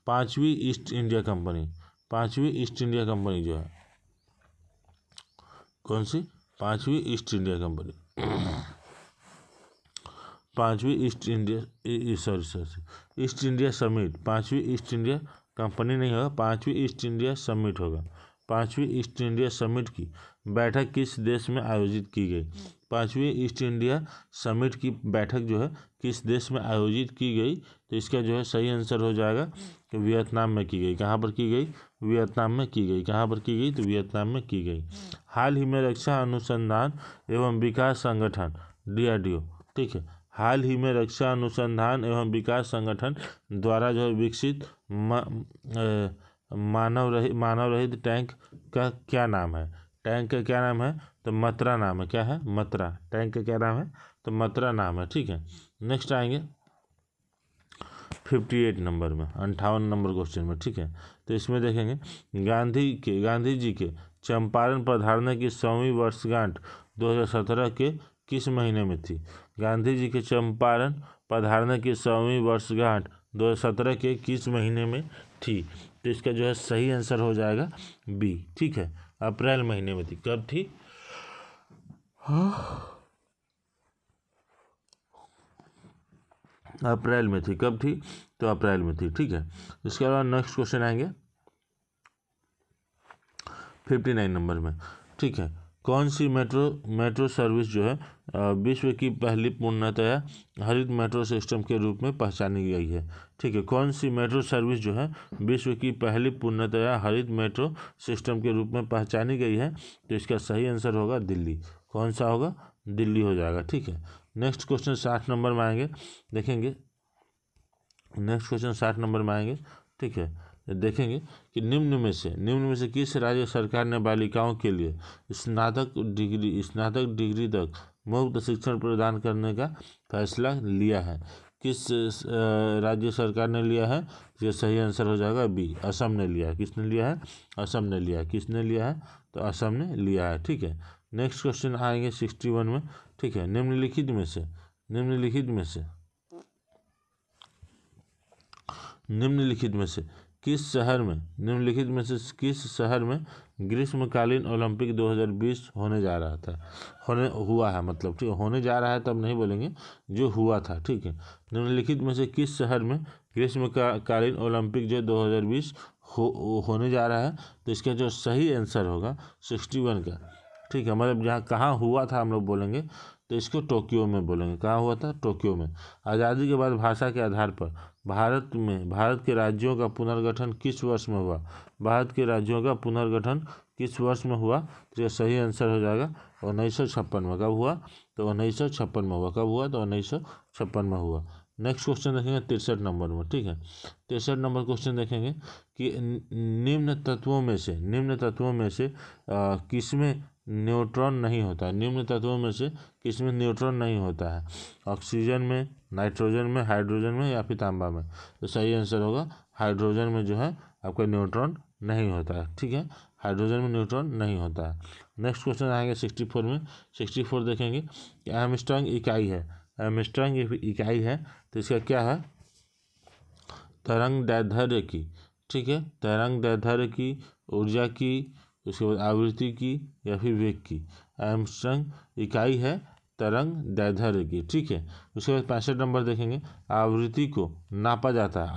[SPEAKER 1] पांचवी ईस्ट इंडिया कंपनी जो है कौन सी? पांचवी ईस्ट इंडिया कंपनी, पांचवी ईस्ट इंडिया समिट। पांचवी ईस्ट इंडिया कंपनी नहीं होगा, पांचवी ईस्ट इंडिया समिट होगा। पांचवी ईस्ट इंडिया समिट की बैठक किस देश में आयोजित की गई? पांचवी ईस्ट इंडिया समिट की बैठक जो है किस देश में आयोजित की गई? तो इसका जो है सही आंसर हो जाएगा कि वियतनाम में की गई। कहाँ पर की गई? वियतनाम में की गई। कहाँ पर की गई? तो वियतनाम में की गई। हाल ही में रक्षा अनुसंधान एवं विकास संगठन DRDO, ठीक है, हाल ही में रक्षा अनुसंधान एवं विकास संगठन द्वारा जो है विकसित मानव रहित टैंक का क्या नाम है? टैंक का क्या नाम है? तो मतरा नाम है। क्या है? मतरा। टैंक का क्या नाम है? तो मतरा नाम है। ठीक है, नेक्स्ट आएंगे 58 नंबर में, 58 नंबर क्वेश्चन में। ठीक है, तो इसमें देखेंगे गांधी जी के चंपारण पधारने की 100वीं वर्षगांठ 2017 के किस महीने में थी? गांधी जी के चंपारण पधारने की 100वीं वर्षगांठ 2017 के किस महीने में थी? तो इसका जो है सही आंसर हो जाएगा बी। ठीक है, अप्रैल महीने में थी। कब थी? अप्रैल में थी। कब थी? तो अप्रैल में थी। ठीक है, इसके बाद नेक्स्ट क्वेश्चन आएंगे 59 नंबर में। ठीक है, कौन सी मेट्रो सर्विस जो है विश्व की पहली पूर्णतया हरित मेट्रो सिस्टम के रूप में पहचानी गई है? ठीक है, कौन सी मेट्रो सर्विस जो है विश्व की पहली पूर्णतया हरित मेट्रो सिस्टम के रूप में पहचानी गई है? तो इसका सही आंसर होगा दिल्ली। कौन सा होगा? दिल्ली हो जाएगा। ठीक है, नेक्स्ट क्वेश्चन 60 नंबर में आएंगे, देखेंगे नेक्स्ट क्वेश्चन 60 नंबर में आएंगे, ठीक है। देखेंगे कि निम्न में से किस राज्य सरकार ने बालिकाओं के लिए स्नातक डिग्री तक मुफ्त शिक्षण प्रदान करने का फैसला लिया है? किस राज्य सरकार ने लिया है? ये सही आंसर हो जाएगा बी, असम ने लिया है। किसने लिया है? असम ने लिया है। किसने लिया है? तो असम ने लिया है, ठीक है। नेक्स्ट क्वेश्चन आएंगे 61 में, ठीक है। निम्नलिखित में से किस शहर में ग्रीष्मकालीन ओलंपिक 2020 होने जा रहा था? हुआ है, मतलब ठीक है, होने जा रहा है तब नहीं बोलेंगे, जो हुआ था, ठीक है। निम्नलिखित में से किस शहर में ग्रीष्मकालीन ओलंपिक जो 2020 होने जा रहा है? तो इसका जो सही आंसर होगा 61 का, ठीक है। मतलब जहाँ कहाँ हुआ था हम लोग बोलेंगे, तो इसको टोक्यो में बोलेंगे। कहाँ हुआ था? टोक्यो में। आज़ादी के बाद भाषा के आधार पर भारत के राज्यों का पुनर्गठन किस वर्ष में हुआ? भारत के राज्यों का पुनर्गठन किस वर्ष में हुआ? तो यह सही आंसर हो जाएगा 1956 में। कब हुआ? तो 1956 में हुआ। कब हुआ? तो 1956 में हुआ। नेक्स्ट क्वेश्चन देखेंगे 63 नंबर में, ठीक है। 63 नंबर क्वेश्चन देखेंगे कि निम्न तत्वों में से किसमें न्यूट्रॉन नहीं होता है? निम्न तत्वों में से किसमें न्यूट्रॉन नहीं होता है? ऑक्सीजन में, नाइट्रोजन में, हाइड्रोजन में या फिर तांबा में? तो सही आंसर होगा हाइड्रोजन में जो है आपका न्यूट्रॉन नहीं होता है, ठीक है। हाइड्रोजन में न्यूट्रॉन नहीं होता है। नेक्स्ट क्वेश्चन आएंगे 64 में। 64 देखेंगे कि आर्मस्ट्रांग इकाई है। आर्मस्ट्रांग इकाई है, तो इसका क्या है? तरंग दैर्ध्य की, ठीक है। तरंग दैर्ध्य की, ऊर्जा की, उसके बाद आवृत्ति की या फिर वेग की। आर्मस्ट्रांग इकाई है तरंग दैर्ध्य की, ठीक है। उसके बाद 65 नंबर देखेंगे, आवृत्ति को नापा जाता है। तो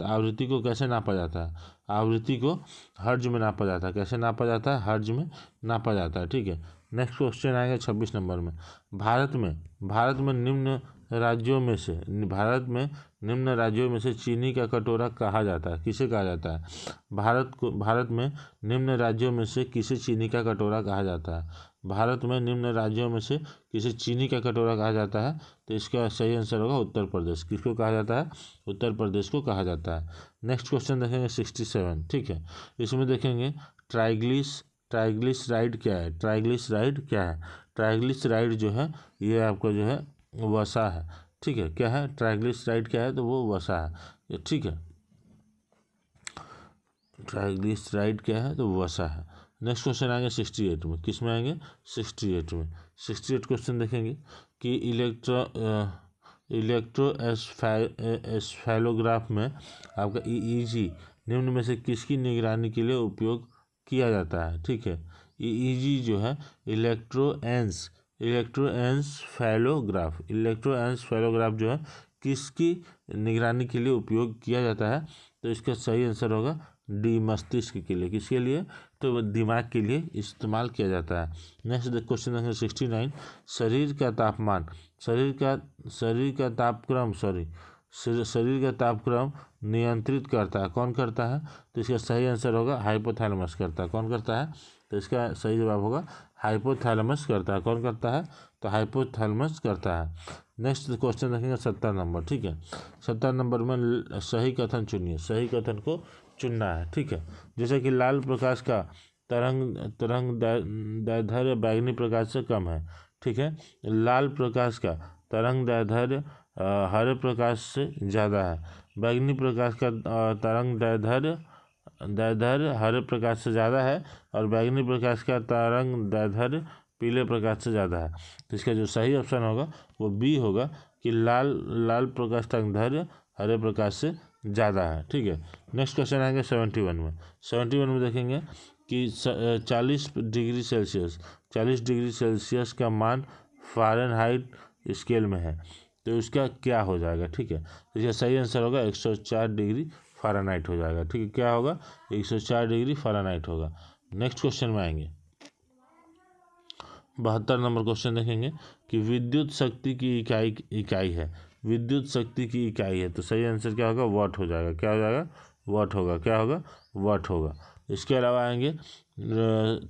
[SPEAKER 1] आवृत्ति को कैसे नापा जाता है? आवृत्ति को हर्ज में नापा जाता है। कैसे नापा जाता है? हर्ज में नापा जाता है, ठीक है। नेक्स्ट क्वेश्चन आएगा 26 नंबर में। भारत में निम्न राज्यों में से चीनी का कटोरा कहा जाता है? किसे कहा जाता है? भारत में निम्न राज्यों में से किसे चीनी का कटोरा कहा जाता है? भारत में निम्न राज्यों में से किसे चीनी का कटोरा कहा जाता है? तो इसका सही आंसर होगा उत्तर प्रदेश। किसको कहा जाता है? उत्तर प्रदेश को कहा जाता है। नेक्स्ट क्वेश्चन देखेंगे 67, ठीक है। इसमें देखेंगे ट्राइग्लिसराइड क्या है? ट्राइग्लिसराइड जो है ये आपका जो है वसा है, ठीक है। क्या है? ट्राइग्लिसराइड क्या है? तो वो वसा है, ठीक है। ट्राइग्लिसराइड क्या है? तो वसा है। नेक्स्ट क्वेश्चन आएंगे 68 में। किस में आएंगे? 68 में। 68 क्वेश्चन देखेंगे कि इलेक्ट्रोएन्सेफेलोग्राफ में आपका EEG निम्न में से किसकी निगरानी के लिए उपयोग किया जाता है? ठीक है। EEG जो है इलेक्ट्रोएन्सेफेलोग्राफ जो है किसकी निगरानी के लिए उपयोग किया जाता है? तो इसका सही आंसर होगा डी, मस्तिष्क के लिए। किसके लिए? तो दिमाग के लिए इस्तेमाल किया जाता है। नेक्स्ट क्वेश्चन नंबर 69, शरीर का तापक्रम नियंत्रित करता है। कौन करता है? तो इसका सही आंसर होगा हाइपोथैलेमस करता है। कौन करता है? तो इसका सही जवाब होगा हाइपोथैलेमस करता है। कौन करता है? तो हाइपोथैलेमस करता है। नेक्स्ट क्वेश्चन देखेंगे 70 नंबर, ठीक है। 70 नंबर में सही कथन चुनिए। सही कथन को चुनना है, ठीक है। जैसे कि लाल प्रकाश का तरंग दैर्ध्य बैंगनी प्रकाश से कम है, ठीक है। लाल प्रकाश का तरंग दैर्ध्य हरे प्रकाश से ज़्यादा है। बैंगनी प्रकाश का तरंग दैर्ध्य हरे प्रकाश से ज़्यादा है और बैंगनी प्रकाश का तरंग दैर्ध्य पीले प्रकाश से ज़्यादा है। तो इसका जो सही ऑप्शन होगा वो बी होगा कि लाल प्रकाश तरंग दैर्ध्य हरे प्रकाश से ज़्यादा है, ठीक है। नेक्स्ट क्वेश्चन आएंगे 71 में। 71 में देखेंगे कि 40 डिग्री सेल्सियस का मान फ़ारेनहाइट स्केल में है, तो उसका क्या हो जाएगा? ठीक है। तो इसका सही आंसर होगा 104 डिग्री फ़ारेनहाइट हो जाएगा, ठीक है। क्या होगा? 104 डिग्री फ़ारेनहाइट होगा। नेक्स्ट क्वेश्चन में आएंगे 72 नंबर क्वेश्चन देखेंगे कि विद्युत शक्ति की इकाई है। विद्युत शक्ति की इकाई है, तो सही आंसर क्या होगा? वाट हो जाएगा। क्या हो जाएगा? वाट होगा। क्या होगा? वाट होगा। इसके अलावा आएंगे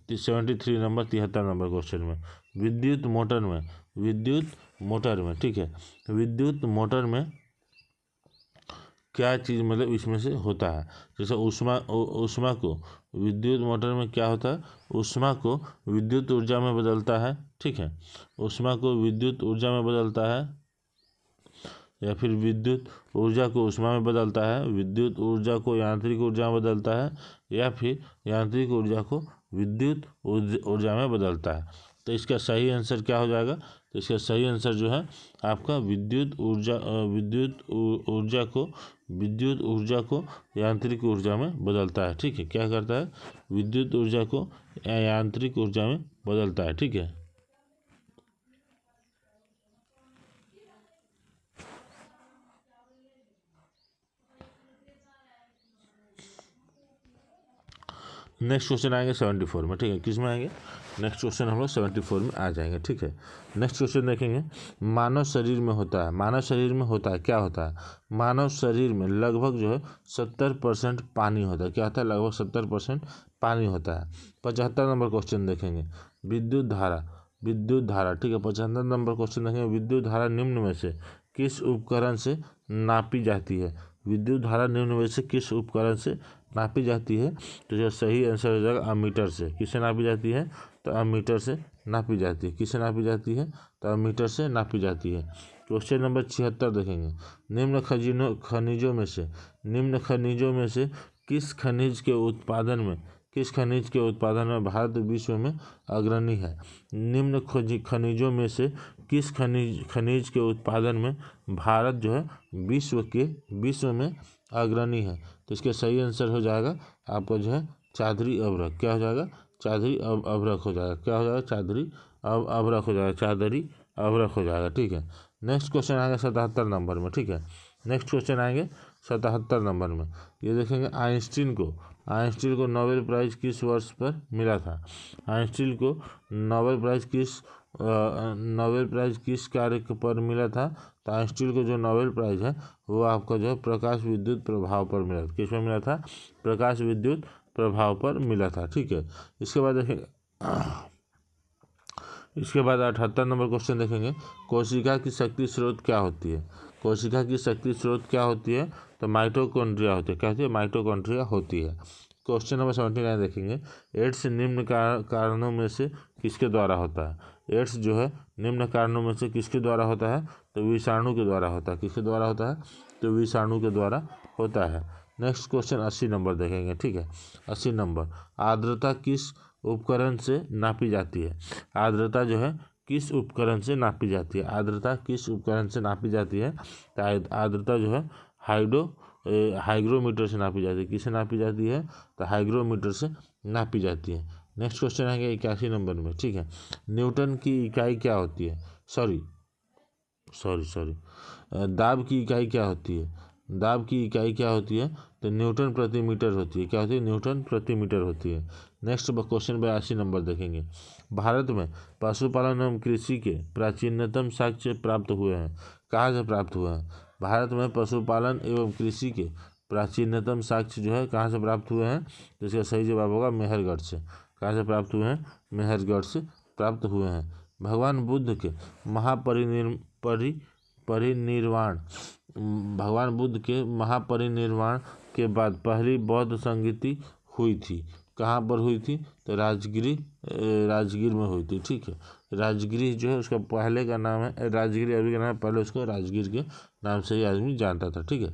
[SPEAKER 1] 73 नंबर 73 नंबर क्वेश्चन में, विद्युत मोटर में विद्युत मोटर में, ठीक है। विद्युत मोटर में क्या चीज़ मतलब इसमें से होता है, जैसे ऊष्मा को विद्युत मोटर में क्या होता है, ऊष्मा को विद्युत ऊर्जा में बदलता है, ठीक है। ऊष्मा को विद्युत ऊर्जा में बदलता है, या फिर विद्युत ऊर्जा को ऊष्मा में बदलता है, विद्युत ऊर्जा को यांत्रिक ऊर्जा में बदलता है, या फिर यांत्रिक ऊर्जा को विद्युत ऊर्जा में बदलता है। तो इसका सही आंसर क्या हो जाएगा, तो इसका सही आंसर जो है आपका विद्युत ऊर्जा को यांत्रिक ऊर्जा में बदलता है, ठीक है। क्या करता है, विद्युत ऊर्जा को यांत्रिक ऊर्जा में बदलता है, ठीक है। नेक्स्ट क्वेश्चन आएंगे 74 में, ठीक है। किस में आएंगे, नेक्स्ट क्वेश्चन हम लोग 74 में आ जाएंगे, ठीक है। नेक्स्ट क्वेश्चन देखेंगे, मानव शरीर में होता है, मानव शरीर में होता है, क्या होता है, मानव शरीर में लगभग जो है 70% पानी होता है, क्या होता है, लगभग 70% पानी होता है। 75 नंबर क्वेश्चन देखेंगे, विद्युत धारा, ठीक है। 75 नंबर क्वेश्चन देखेंगे, विद्युत धारा निम्न में से किस उपकरण से नापी जाती है, विद्युत धारा निम्न में से किस उपकरण से नापी जाती है, तो जो सही आंसर हो जाएगा अमीटर से। किससे नापी जाती है, तो अमीटर से नापी जाती है। किससे नापी जाती है, तो अमीटर से नापी जाती है। क्वेश्चन नंबर 76 देखेंगे, निम्न खनिजों में से किस खनिज के उत्पादन में भारत विश्व में अग्रणी है। निम्न खनिजों में से किस खनिज के उत्पादन में भारत जो है विश्व में अग्रणी है। तो इसका सही आंसर हो जाएगा आपका जो है चादरी अभ्रक। क्या हो जाएगा, चादरी अभ्रक हो जाएगा। क्या हो जाएगा, चादरी अभ्रक हो जाएगा, चादरी अभ्रक हो जाएगा, ठीक है। नेक्स्ट क्वेश्चन आएगा 77 नंबर में, ठीक है। नेक्स्ट क्वेश्चन आएंगे 77 नंबर में, ये देखेंगे आइंस्टीन को नोबेल प्राइज किस वर्ष पर मिला था। आइंस्टीन को नोबेल प्राइज किस कार्य पर मिला था, तो आइंस्टीन को जो नोबेल प्राइज है वो आपका जो है प्रकाश विद्युत प्रभाव पर मिला था। किस पर मिला था, प्रकाश विद्युत प्रभाव पर मिला था, ठीक है। इसके बाद देखेंगे 78 नंबर क्वेश्चन देखेंगे, कोशिका की शक्ति स्रोत क्या होती है। कोशिका की शक्ति स्रोत क्या होती है, तो माइटोकॉन्ड्रिया होती है। क्या होती है, माइटोकॉन्ड्रिया होती है। क्वेश्चन नंबर 79 देखेंगे, एड्स निम्न कारणों में से किसके द्वारा होता है। एड्स जो है निम्न कारणों में से किसके द्वारा होता है, तो विषाणु के द्वारा होता है। किसके द्वारा होता है, तो विषाणु के द्वारा होता है। नेक्स्ट क्वेश्चन 80 नंबर देखेंगे, ठीक है। 80 नंबर, आर्द्रता किस उपकरण से नापी जाती है। आर्द्रता जो है किस उपकरण से नापी जाती है, आर्द्रता किस उपकरण से नापी जाती है, तो आर्द्रता जो है हाइग्रोमीटर से नापी जाती है। किससे नापी जाती है, तो हाइग्रोमीटर से नापी जाती है। नेक्स्ट क्वेश्चन आएंगे 81 नंबर में, ठीक है। न्यूटन की इकाई क्या होती है, सॉरी दाब की इकाई क्या होती है। दाब की इकाई क्या होती है, तो न्यूटन प्रति मीटर होती है। क्या होती है, न्यूटन प्रति मीटर होती है। नेक्स्ट क्वेश्चन 82 नंबर देखेंगे, भारत में पशुपालन एवं कृषि के प्राचीनतम साक्ष्य प्राप्त हुए हैं। कहाँ से प्राप्त हुए हैं, भारत में पशुपालन एवं कृषि के प्राचीनतम साक्ष्य जो है कहाँ से प्राप्त हुए हैं, तो इसका सही जवाब होगा मेहरगढ़ से। कहाँ से प्राप्त हुए हैं, मेहरगढ़ से प्राप्त हुए हैं। भगवान बुद्ध के महापरिनिर्वाण के बाद पहली बौद्ध संगीति हुई थी। कहाँ पर हुई थी, तो राजगीर में हुई थी, ठीक है। राजगिरी जो है उसका पहले का नाम है राजगिरी, अभी का नाम है, पहले उसको राजगीर के नाम से ही आदमी जानता था, ठीक है।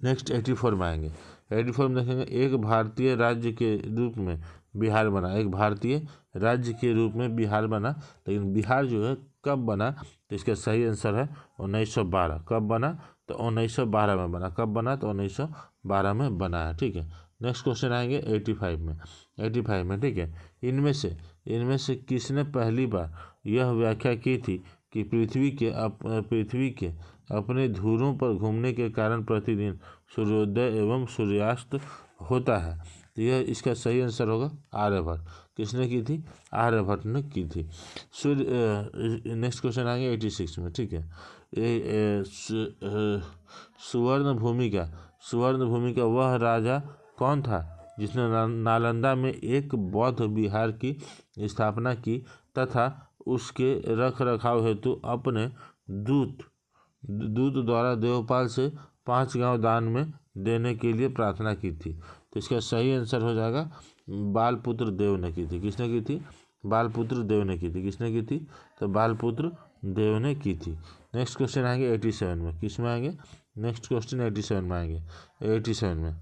[SPEAKER 1] नेक्स्ट 84 में आएंगे। 84 में देखेंगे, एक भारतीय राज्य के रूप में बिहार बना। एक भारतीय राज्य के रूप में बिहार बना, लेकिन बिहार जो है कब बना, तो इसका सही आंसर है 1912। कब बना, तो 1912 में बना। कब बना, तो 1912 में बना है, ठीक है। नेक्स्ट क्वेश्चन आएंगे 85 में, ठीक है। इनमें से किसने पहली बार यह व्याख्या की थी कि पृथ्वी के अपने ध्रुवों पर घूमने के कारण प्रतिदिन सूर्योदय एवं सूर्यास्त होता है। तो यह इसका सही आंसर होगा आर्यभट्ट। किसने की थी, आर्यभट्ट ने की थी। नेक्स्ट क्वेश्चन आएंगे 86 में, ठीक है। सुवर्ण भूमि का वह राजा कौन था जिसने नालंदा में एक बौद्ध विहार की स्थापना की तथा उसके रख रखाव हेतु अपने दूत द्वारा देवपाल से 5 गांव दान में देने के लिए प्रार्थना की थी। तो इसका सही आंसर हो जाएगा बालपुत्र देव ने की थी। किसने की थी? बालपुत्र देव ने की थी। किसने की थी? तो बालपुत्र देव ने की थी। नेक्स्ट क्वेश्चन आएंगे 87 में। किस में आएंगे? नेक्स्ट क्वेश्चन 87 में आएंगे। 87 में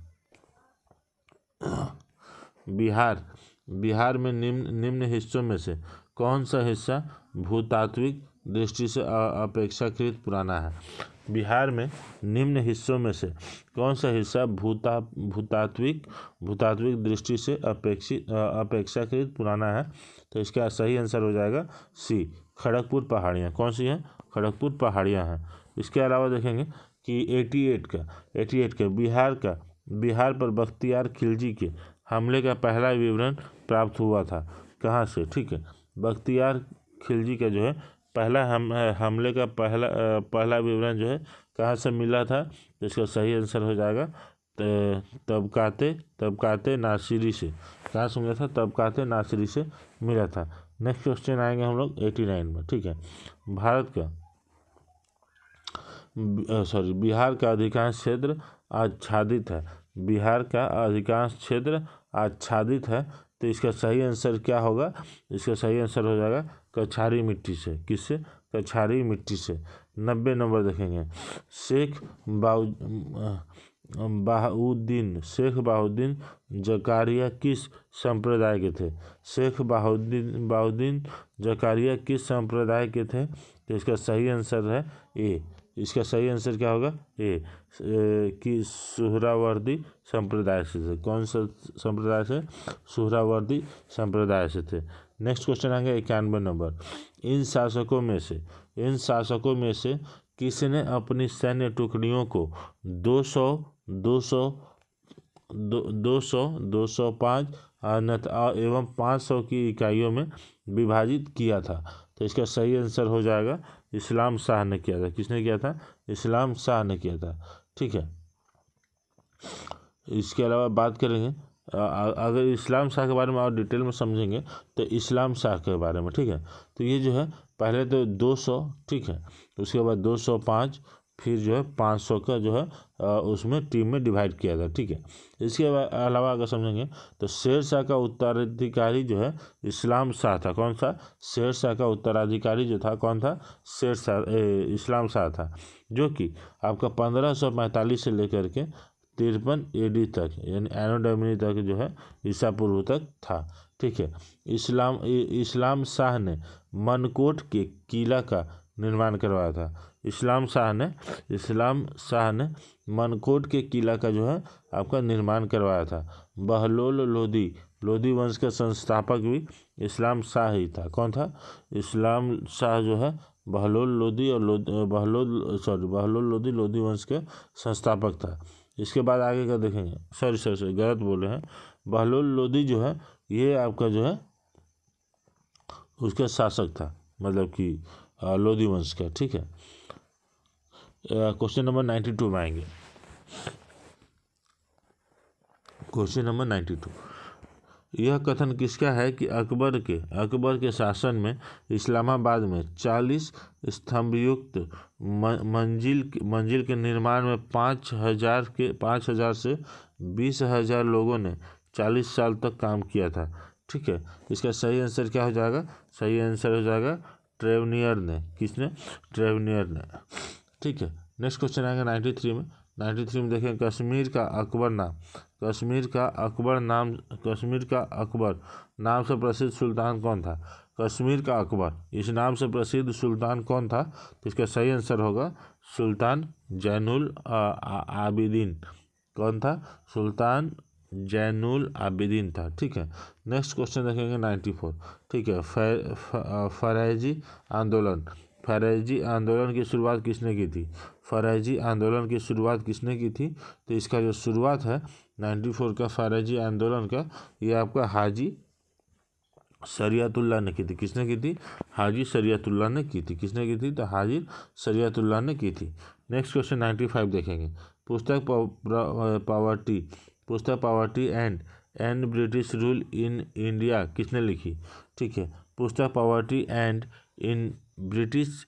[SPEAKER 1] बिहार में निम्न हिस्सों में से कौन सा हिस्सा भूतात्विक दृष्टि से अपेक्षाकृत पुराना है? बिहार में निम्न हिस्सों में से कौन सा हिस्सा भूतात्विक दृष्टि से अपेक्षाकृत पुराना है? तो इसका सही आंसर हो जाएगा सी, खड़गपुर पहाड़ियाँ। कौन सी हैं? खड़गपुर पहाड़ियाँ हैं। इसके अलावा देखेंगे कि 88 का बिहार पर बख्तियार खिलजी के हमले का पहला विवरण प्राप्त हुआ था कहाँ से? ठीक है, बख्तियार खिलजी का जो है पहला हमले का पहला विवरण जो है कहाँ से मिला था? तो इसका सही आंसर हो जाएगा तबकाते नासिरी से। कहाँ से मिला था? तबकाते नासिरी से मिला था। नेक्स्ट क्वेश्चन आएंगे हम लोग 89 में। ठीक है, बिहार का अधिकांश क्षेत्र आच्छादित है। बिहार का अधिकांश क्षेत्र आच्छादित है। तो इसका सही आंसर क्या होगा? इसका सही आंसर हो जाएगा कछारी मिट्टी से। किससे? कछारी मिट्टी से। 90 नंबर देखेंगे। शेख बहाउद्दीन जकारिया किस संप्रदाय के थे? शेख बहाउद्दीन जकारिया किस संप्रदाय के थे? तो इसका सही आंसर है ए। इसका सही आंसर क्या होगा? ए कि सुहरावर्दी संप्रदाय से थे। कौन सा संप्रदाय से? सुहरावर्दी संप्रदाय से थे। नेक्स्ट क्वेश्चन आएंगे 91 नंबर। इन शासकों में से किसने अपनी सैन्य टुकड़ियों को 200, 205 एवं 500 की इकाइयों में विभाजित किया था? तो इसका सही आंसर हो जाएगा इस्लाम शाह ने किया था। किसने किया था? इस्लाम शाह ने किया था। ठीक है, इसके अलावा बात करेंगे अगर इस्लाम शाह के बारे में और डिटेल में समझेंगे तो इस्लाम शाह के बारे में। ठीक है, तो ये जो है पहले तो 200, ठीक है, उसके बाद 205, फिर जो है 500 का जो है उसमें टीम में डिवाइड किया था। ठीक है, इसके अलावा अगर समझेंगे तो शेर शाह का उत्तराधिकारी जो है इस्लाम शाह था। कौन सा? शेर शाह का उत्तराधिकारी जो था कौन था? इस्लाम शाह था, जो कि आपका 1545 से लेकर के 53 AD तक यानी एनो डोमिनी तक जो है ईसा पूर्व तक था। ठीक है, इस्लाम शाह ने मनकोट के किला का निर्माण करवाया था। इस्लाम शाह ने मनकोट के किला का जो है आपका निर्माण करवाया था। बहलोल लोधी वंश का संस्थापक भी इस्लाम शाह ही था। कौन था? इस्लाम शाह जो है बहलोल लोधी लोधी वंश के संस्थापक था। इसके बाद आगे का देखेंगे। सॉरी गलत बोले हैं। बहलोल लोधी जो है ये आपका जो है उसका शासक था, मतलब कि लोधी वंश का। ठीक है, क्वेश्चन नंबर 92 में आएंगे। क्वेश्चन नंबर 92, यह कथन किसका है कि अकबर के शासन में इस्लामाबाद में 40 स्तंभयुक्त मंजिल के निर्माण में 5,000 से 20,000 लोगों ने 40 साल तक काम किया था। ठीक है, इसका सही आंसर क्या हो जाएगा? सही आंसर हो जाएगा ट्रेवनियर ने। किसने? ट्रेवनियर ने। ठीक है, नेक्स्ट क्वेश्चन आएगा 93 में। 93 में देखें कश्मीर का अकबर नाम से प्रसिद्ध सुल्तान कौन था? कश्मीर का अकबर इस नाम से प्रसिद्ध सुल्तान कौन था? तो इसका सही आंसर होगा सुल्तान जैनुल आबिदीन। कौन था? सुल्तान जैनुल आबिदीन था। ठीक है, नेक्स्ट क्वेश्चन देखेंगे 94। ठीक है, फरैजी आंदोलन की शुरुआत किसने की थी? फरैजी आंदोलन की शुरुआत किसने की थी? तो इसका जो शुरुआत है 94 का फरैजी आंदोलन का, ये आपका हाजी शरियतुल्लाह ने की थी। किसने की थी? हाजी शरियतुल्लाह ने की थी। किसने की थी? तो हाजी शरियतुल्लाह ने की थी। नेक्स्ट क्वेश्चन 95 देखेंगे। पुस्तक poverty and British rule in India किसने लिखी? ठीक है, पुस्तक poverty and in British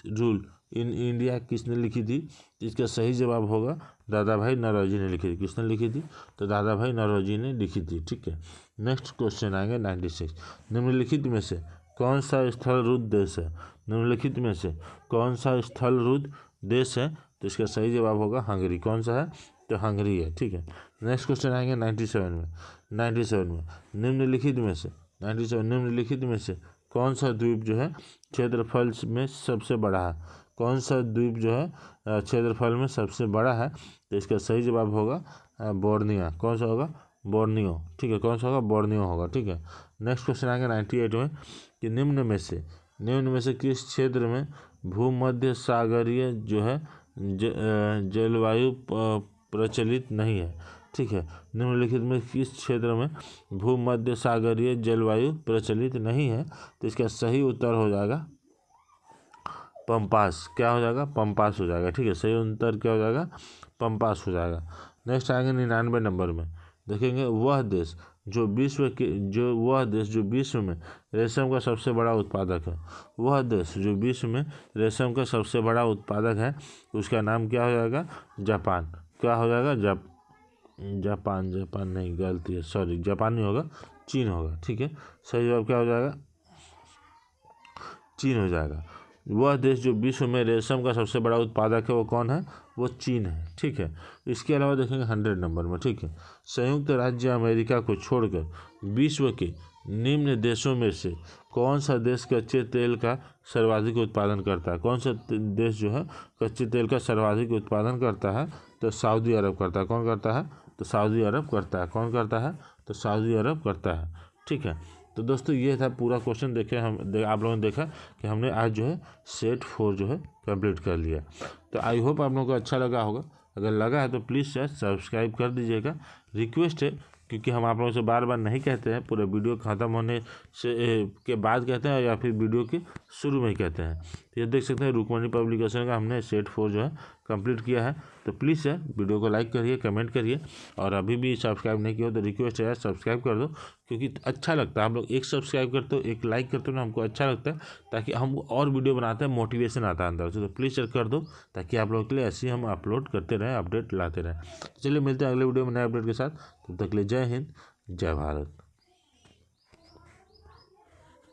[SPEAKER 1] rule in India किसने लिखी थी? इसका सही जवाब होगा दादा भाई नौरोजी ने लिखी थी। किसने लिखी थी? तो दादा भाई नौरोजी ने लिखी थी। ठीक है, नेक्स्ट क्वेश्चन आएंगे 96। निम्नलिखित में से कौन सा स्थल रुद्ध देश है? निम्नलिखित में से कौन सा स्थल रुद्ध देश है? तो इसका सही जवाब होगा हंगरी। कौन सा है? तो हंगरी है। ठीक है, नेक्स्ट क्वेश्चन आएंगे 97 में निम्नलिखित में से 97 निम्नलिखित में से कौन सा द्वीप जो है क्षेत्रफल में सबसे बड़ा है? कौन सा द्वीप जो है क्षेत्रफल में सबसे बड़ा है? तो इसका सही जवाब होगा बोर्नियो। कौन सा होगा? बोर्नियो। ठीक है, कौन सा होगा? बोर्नियो होगा। ठीक है, नेक्स्ट क्वेश्चन आएंगे 98 में कि निम्न में से किस क्षेत्र में भूमध्य सागरीय जो है जलवायु प्रचलित नहीं है? ठीक है, निम्नलिखित में किस क्षेत्र में भूमध्य सागरीय जलवायु प्रचलित नहीं है? तो इसका सही उत्तर हो जाएगा पंपास। क्या हो जाएगा? पंपास हो जाएगा। ठीक है, सही उत्तर क्या हो जाएगा? पंपास हो जाएगा। नेक्स्ट आएंगे 99 नंबर में, देखेंगे वह देश जो विश्व में रेशम का सबसे बड़ा उत्पादक है। वह देश जो विश्व में रेशम का सबसे बड़ा उत्पादक है, उसका नाम क्या हो जाएगा? जापान। क्या हो जाएगा? जापान नहीं, गलती है, सॉरी, जापान नहीं होगा, चीन होगा। ठीक है, सही जवाब क्या हो जाएगा? चीन हो जाएगा। वह देश जो विश्व में रेशम का सबसे बड़ा उत्पादक है वो कौन है? वो चीन है। ठीक है, इसके अलावा देखेंगे 100 नंबर में। ठीक है, संयुक्त राज्य अमेरिका को छोड़कर विश्व के निम्न देशों में से कौन सा देश कच्चे तेल का सर्वाधिक उत्पादन करता है? कौन सा देश जो है कच्चे तेल का सर्वाधिक उत्पादन करता है? तो सऊदी अरब करता है। कौन करता है? तो सऊदी अरब करता है। कौन करता है? तो सऊदी अरब करता है। ठीक है, तो दोस्तों ये था पूरा क्वेश्चन। देखे आप लोगों ने देखा कि हमने आज जो है सेट 4 जो है कंप्लीट कर लिया। तो आई होप आप लोगों को अच्छा लगा होगा। अगर लगा है तो प्लीज़ यार सब्सक्राइब कर दीजिएगा। रिक्वेस्ट है, क्योंकि हम आप लोगों से बार बार नहीं कहते हैं, पूरे वीडियो ख़त्म होने से के बाद कहते हैं या फिर वीडियो के शुरू में ही कहते हैं। तो ये देख सकते हैं रुक्मणी पब्लिकेशन का हमने सेट 4 जो है कंप्लीट किया है। तो प्लीज़ यार वीडियो को लाइक करिए, कमेंट करिए, और अभी भी सब्सक्राइब नहीं किया हो तो रिक्वेस्ट है यार सब्सक्राइब कर दो, क्योंकि अच्छा लगता है। हम लोग एक सब्सक्राइब करते हो, एक लाइक करते हो ना, हमको अच्छा लगता है, ताकि हम और वीडियो बनाते हैं, मोटिवेशन आता है अंदर से। तो प्लीज़ यार कर दो, ताकि आप लोगों के लिए ऐसे ही हम अपलोड करते रहें, अपडेट लाते रहें। चलिए मिलते हैं अगले वीडियो में नए अपडेट के साथ। तब तक के लिए जय हिंद, जय भारत।